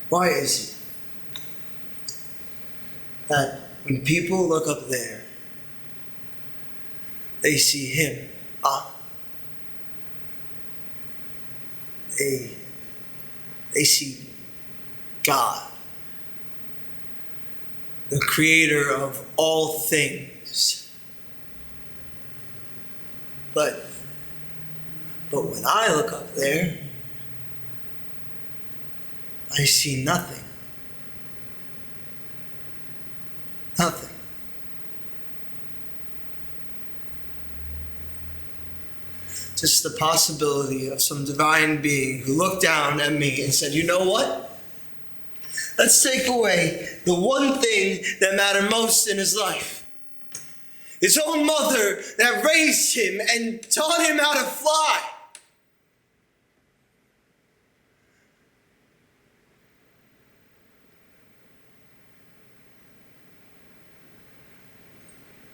Why is it that when people look up there, they see him up? They see God, the creator of all things. But when I look up there, I see nothing. Nothing. Just the possibility of some divine being who looked down at me and said, you know what? Let's take away the one thing that mattered most in his life. His own mother that raised him and taught him how to fly.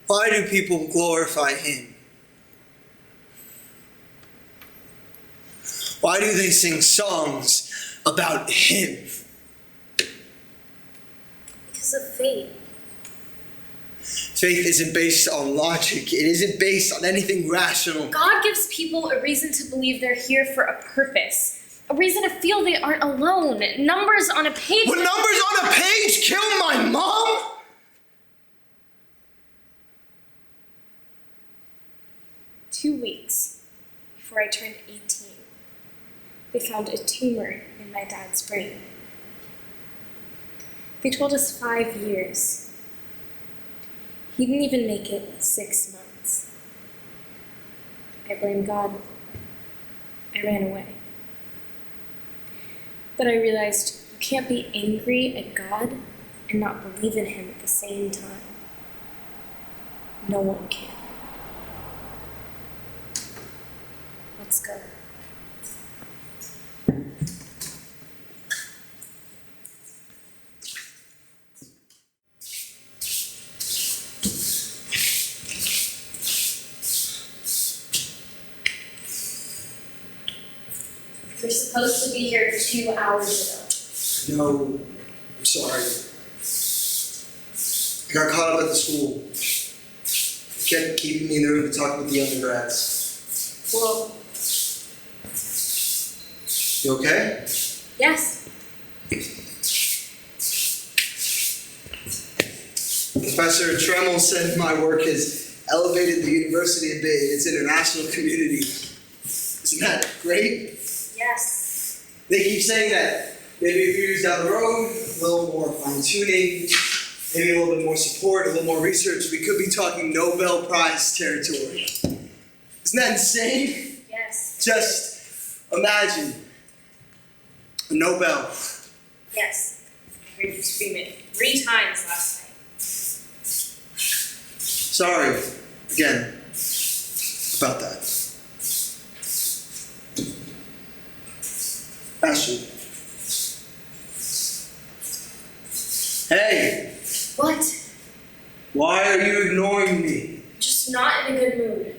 Why do people glorify him? Why do they sing songs about him? Because of faith. Faith isn't based on logic. It isn't based on anything rational. God gives people a reason to believe they're here for a purpose. A reason to feel they aren't alone. Numbers on a page. Would numbers on a page kill my mom? 2 weeks before I turned 18, they found a tumor in my dad's brain. They told us 5 years. He didn't even make it 6 months. I blamed God. I ran away. But I realized you can't be angry at God and not believe in him at the same time. No one can. Let's go. We're supposed to be here 2 hours ago. No, I'm sorry. I got caught up at the school. They kept keeping me in the room to talk with the undergrads. Well, You okay? yes. Professor Tremel said my work has elevated the university a bit in its international community. Isn't that great? Yes. They keep saying that maybe a few years down the road, a little more fine-tuning, maybe a little bit more support, a little more research, we could be talking Nobel Prize territory. Isn't that insane? Yes. Just imagine a Nobel. Yes. I heard you scream it 3 times last night. Sorry, again, about that. Ashley. Hey, What? why are you ignoring me? Just not in a good mood.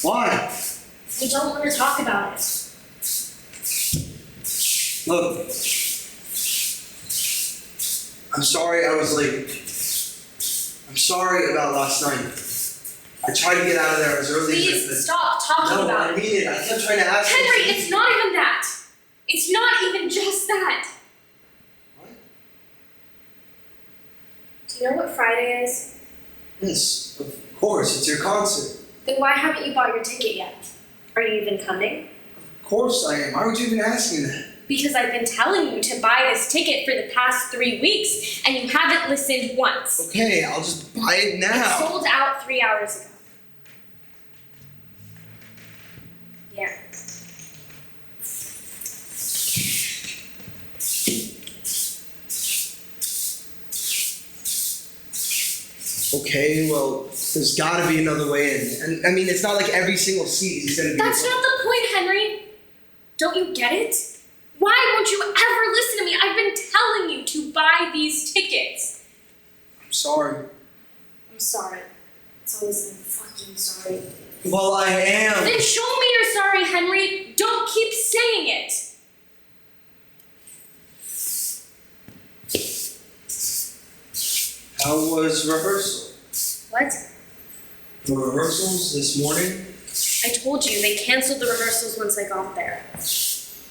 Why? I don't want to talk about it. Look, I'm sorry I was late. I'm sorry about last night. I tried to get out of there as early as I could. Please stop talking No, about I it. mean it. I kept trying to ask you. Henry, it's not even that. It's not even just that. What? Do you know what Friday is? Yes, of course. It's your concert. Then why haven't you bought your ticket yet? Are you even coming? Of course I am. Why would you even ask me that? Because I've been telling you to buy this ticket for the past 3 weeks, and you haven't listened once. Okay, I'll just buy it It now. sold out 3 hours ago. Yeah. Okay, well, there's gotta be another way in. And I mean, it's not like every single seat is gonna be. That's not the point, Henry. Don't you get it? Why won't you ever listen to me? I've been telling you to buy these tickets. I'm sorry. I'm sorry. It's always I'm fucking sorry. Well, I am. Then show me you're sorry, Henry. Don't keep saying it. How was rehearsal? What? The rehearsals this morning? I told you they canceled the rehearsals once I got there.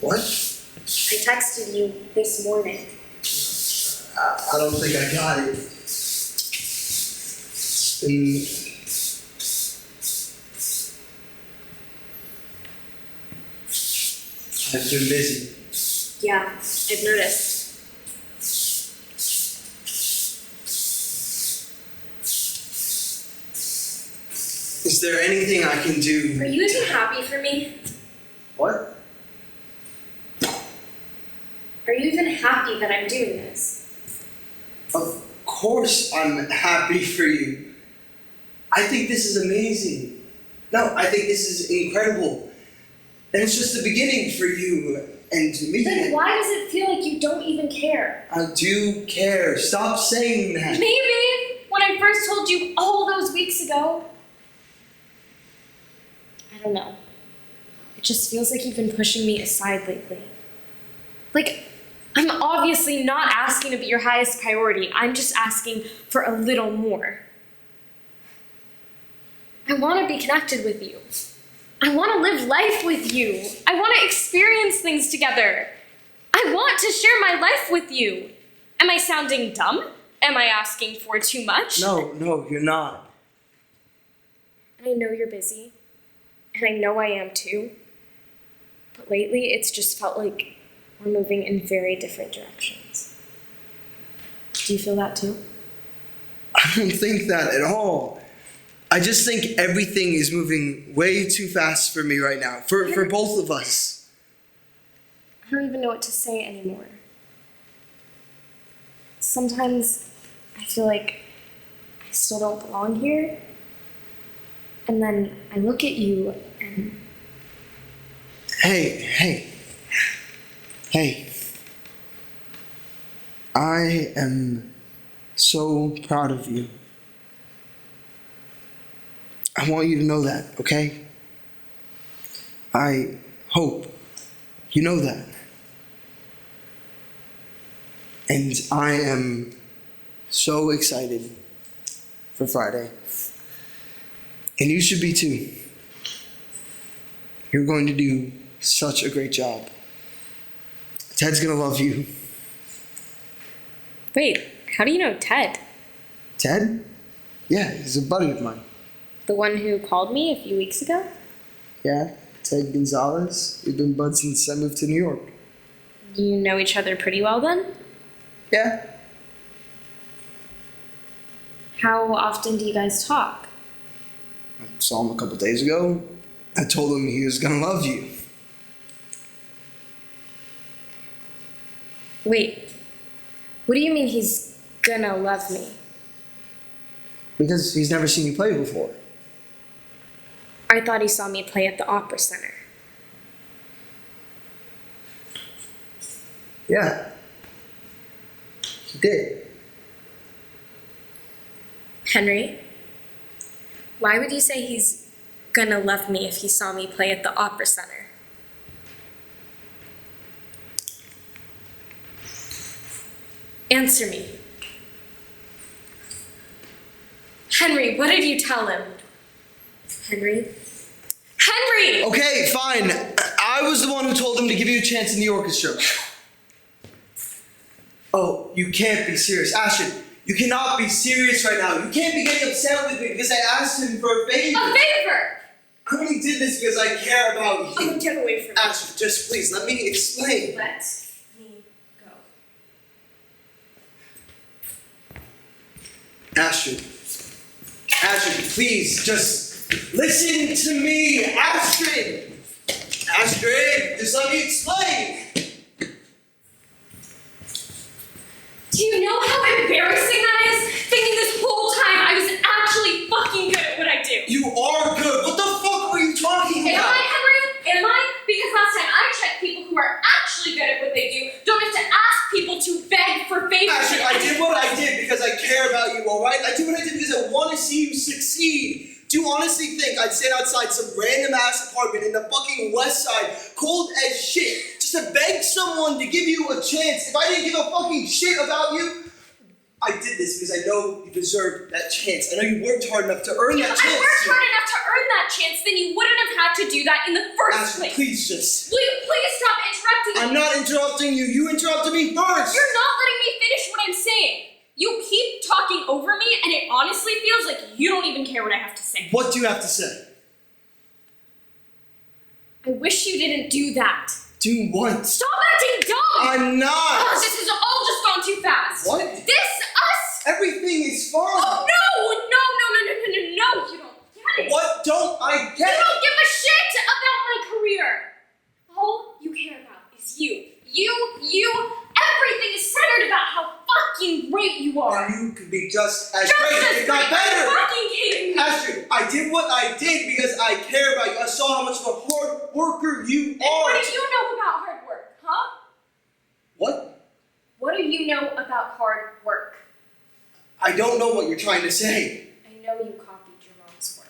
What? I texted you this morning. I don't think I got it. It's been... I've been busy. Yeah, I've noticed. Is there anything I can do? Are you even happy for me? What? Are you even happy that I'm doing this? Of course I'm happy for you. I think this is amazing. No, I think this is incredible. And it's just the beginning for you and me. Then why does it feel like you don't even care? I do care. Stop saying that. Maybe when I first told you all those weeks ago. I don't know. It just feels like you've been pushing me aside lately. Like, I'm obviously not asking to be your highest priority. I'm just asking for a little more. I want to be connected with you. I want to live life with you. I want to experience things together. I want to share my life with you. Am I sounding dumb? Am I asking for too much? No, you're not. And I know you're busy. And I know I am too. But lately, it's just felt like we're moving in very different directions. Do you feel that too? I don't think that at all. I just think everything is moving way too fast for me right now. For both of us. I don't even know what to say anymore. Sometimes I feel like I still don't belong here. And then I look at you and... Hey. I am so proud of you. I want you to know that, okay? I hope you know that. And I am so excited for Friday. And you should be too. You're going to do such a great job. Ted's gonna love you. Wait, how do you know Ted? Ted? Yeah, he's a buddy of mine. The one who called me a few weeks ago? Yeah? Ted Gonzalez. We've been buds since I moved to New York. You know each other pretty well then? Yeah. How often do you guys talk? I saw him a couple days ago. I told him he was gonna love you. Wait, what do you mean he's gonna love me? Because he's never seen you play before. I thought he saw me play at the Opera Center. Yeah. He did. Henry, why would you say he's gonna love me if he saw me play at the Opera Center? Answer me. Henry, what did you tell him? Henry? Henry! Okay, fine. I was the one who told him to give you a chance in the orchestra. Oh, you can't be serious. Ashton, you cannot be serious right now. You can't be getting upset with me because I asked him for a favor. A favor! I only did this because I care about you. Oh, get away from me. Ashton, just please, let me explain. Let me go. Ashton, please, just listen to me. Astrid, just let me explain. Do you know how embarrassing that is? Thinking this whole time I was actually fucking good at what I do. You are good. What the fuck were you talking Am about? I, Henry? Am I? Because last time I checked, people who are actually good at what they do don't have to ask people to beg for favors. Ashton, I did what I did because I care about you, alright? I did what I did because I want to see you succeed. Do you honestly think I'd stand outside some random ass apartment in the fucking West Side, cold as shit, just to beg someone to give you a chance if I didn't give a fucking shit about you? I did this because I know you deserve that chance. I know you worked hard enough to earn that chance. If I worked hard enough to earn that chance, then you wouldn't have had to do that in the first Ashton, place. please just. Will you please stop interrupting me? I'm not interrupting you. You interrupted me first. You're not letting me finish what I'm saying. You keep talking over me, and it honestly feels like you don't even care what I have to say. What do you have to say? I wish you didn't do that. Do what? Stop acting dumb! I'm not. Oh, this has all just gone too fast. What? This, us. Everything is fine. Oh, no, you don't get it. What don't I You get? don't give a shit about my career. All you care about is you. Everything is centered about how fucking great you are. And you could be just as Just great, as if not great. Are better. you fucking kidding me? Astrid, I did what I did because I care about you. I saw how much of a hard worker you And are. what do you know about hard work, huh? What? What do you know about hard work? I don't know what you're trying to say. I know you copied your mom's work.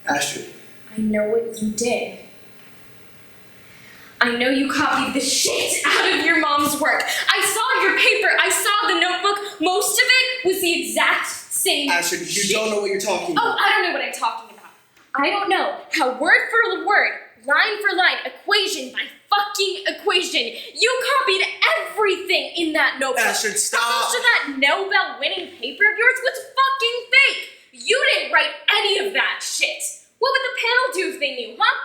Astrid. I know what you did. I know you copied the shit out of your mom's work. I saw your paper. I saw the notebook. Most of it was the exact same Astrid, you shit. don't know what you're talking Oh, about. I don't know what I'm talking about. I don't know how word for word, line for line, equation by fucking equation, you copied everything in that notebook. Astrid, stop. Most of that Nobel-winning paper of yours was fucking fake. You didn't write any of that shit. What would the panel do if they knew, huh?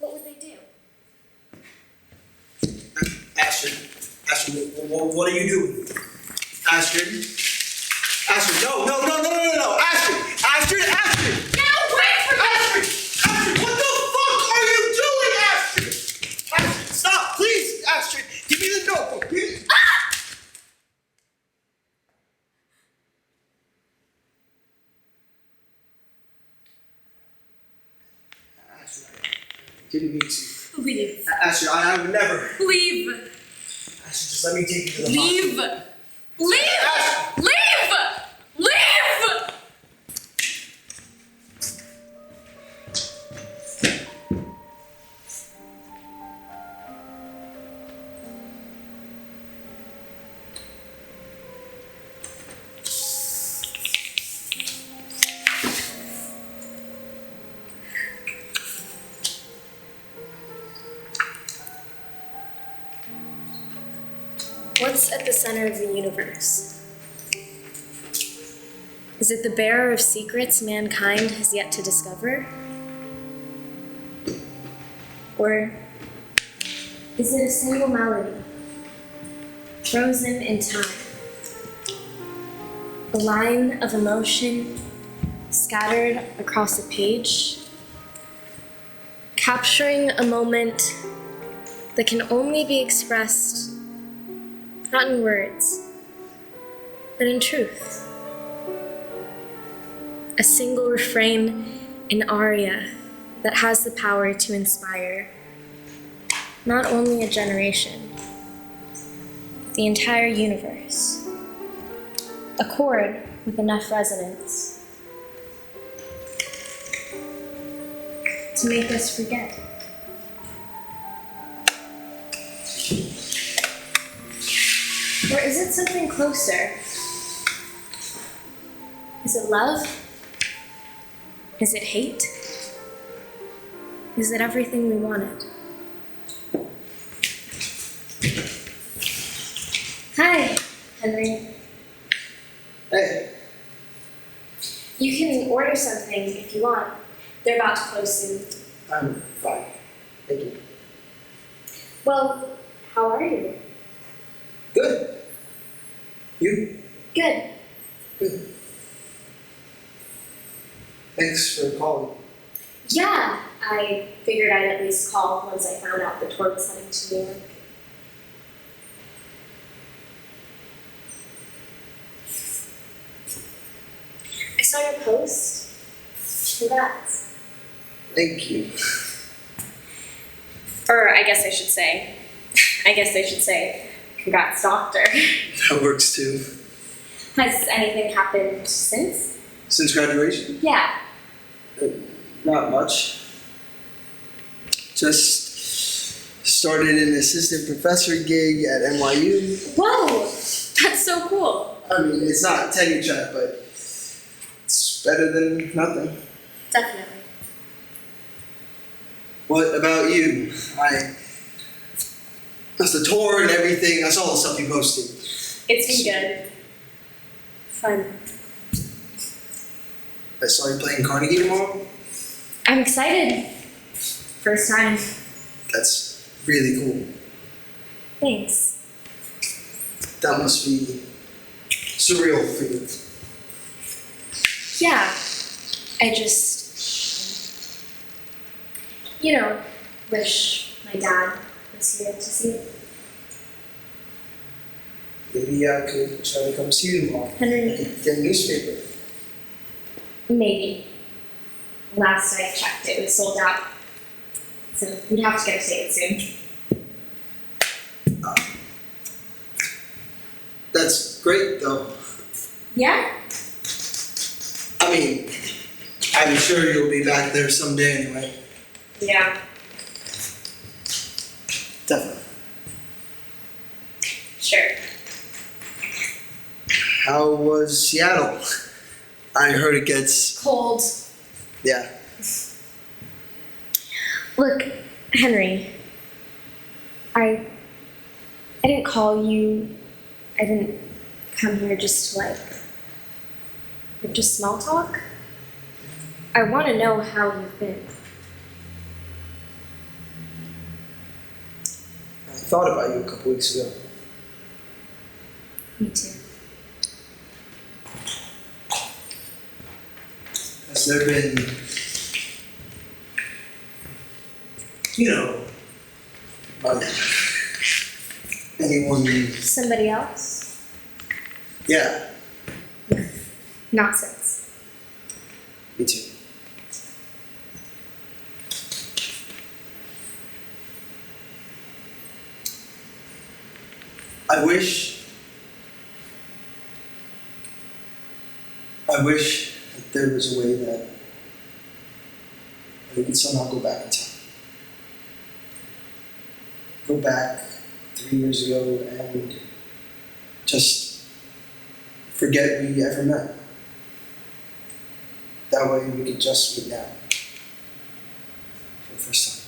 What would they do? Astrid, what are you doing? Astrid, no, Astrid! Get away from me! Astrid, what the fuck are you doing, Astrid? Astrid, stop, please, Astrid, give me the notebook, please. Astrid, I didn't mean to. Leave. Astrid, I would never. Leave. Astrid, just let me take you to the Leave. hospital. Leave. Astrid. Leave. Leave. What's at the center of the universe? Is it the bearer of secrets mankind has yet to discover? Or is it a single melody, frozen in time? A line of emotion scattered across a page, capturing a moment that can only be expressed not in words, but in truth. A single refrain, an aria that has the power to inspire not only a generation, the entire universe. A chord with enough resonance to make us forget. Or is it something closer? Is it love? Is it hate? Is it everything we wanted? Hi, Henry. Hey. You can order something if you want. They're about to close soon. I'm fine. Thank you. Well, how are you? Good. You? Good. Good. Thanks for calling. Yeah, I figured I'd at least call once I found out the tour was heading to New York. I saw your post. Congrats. Thank you. Or I guess I should say, congrats, doctor. That works too. Has anything happened since? Since graduation? Yeah. Not much. Just started an assistant professor gig at NYU. Whoa, that's so cool. I mean, it's not tenure track, but it's better than nothing. Definitely. What about you? That's the tour and everything. I saw the stuff you posted. It's been good. Fun. I saw you playing Carnegie tomorrow. I'm excited. First time. That's really cool. Thanks. That must be surreal for you. Yeah. I just, wish my dad was here to see it. Maybe I could try to come see you tomorrow. Henry. Get a newspaper. Maybe. Last I checked, it was sold out. So we'd have to get a ticket soon. That's great, though. Yeah? I mean, I'm sure you'll be back there someday anyway. Yeah. Definitely. Sure. How was Seattle? I heard it gets... Cold. Yeah. Look, Henry, I didn't call you. I didn't come here just to just small talk. I want to know how you've been. I thought about you a couple weeks ago. Me too. Has there been, anyone... Somebody else? Yeah, Not since. me too. I wish that there was a way that we could somehow go back in time. Go back 3 years ago and just forget we ever met. That way we could just meet now. For the first time.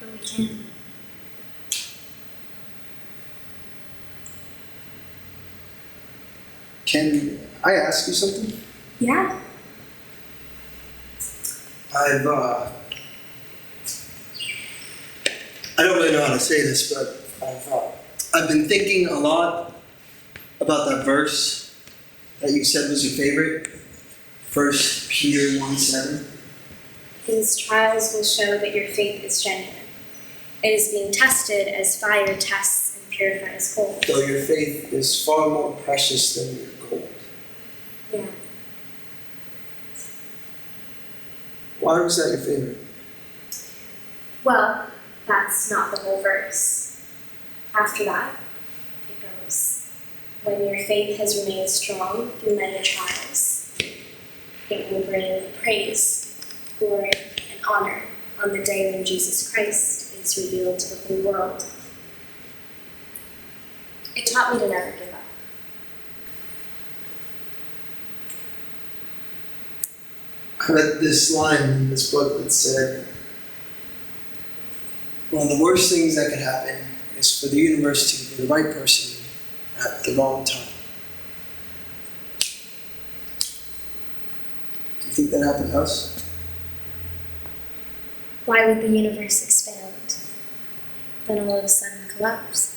But we can. Can I ask you something? Yeah. I don't really know how to say this, but I've been thinking a lot about that verse that you said was your favorite. 1 Peter 1:7. These trials will show that your faith is genuine. It is being tested as fire tests and purifies gold. Though your faith is far more precious than your gold. Yeah. Why was that your favorite? Well, that's not the whole verse. After that, it goes, when your faith has remained strong through many trials, it will bring praise, glory, and honor on the day when Jesus Christ is revealed to the whole world. It taught me to never give up. I read this line in this book that said, one of the worst things that could happen is for the universe to be the right person at the wrong time. Do you think that happened to us? Why would the universe expand, then all of a sudden collapse?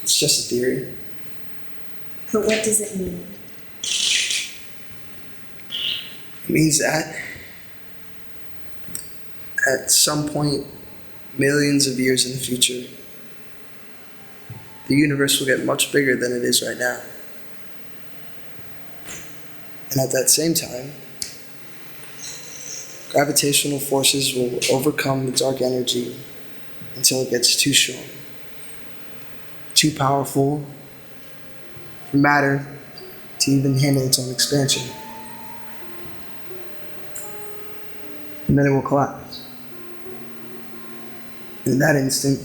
It's just a theory. But what does it mean? It means that at some point, millions of years in the future, the universe will get much bigger than it is right now. And at that same time, gravitational forces will overcome the dark energy until it gets too strong, too powerful for matter to even handle its own expansion. And then it will collapse. In that instant,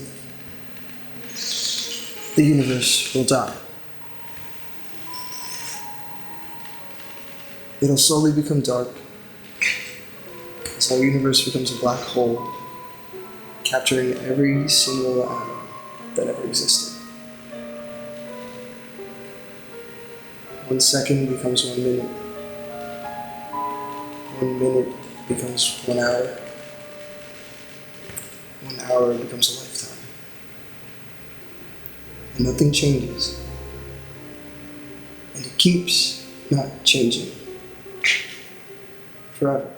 the universe will die. It'll slowly become dark as our universe becomes a black hole, capturing every single atom that ever existed. 1 second becomes 1 minute. 1 minute becomes 1 hour. 1 hour becomes a lifetime. And nothing changes. And it keeps not changing forever.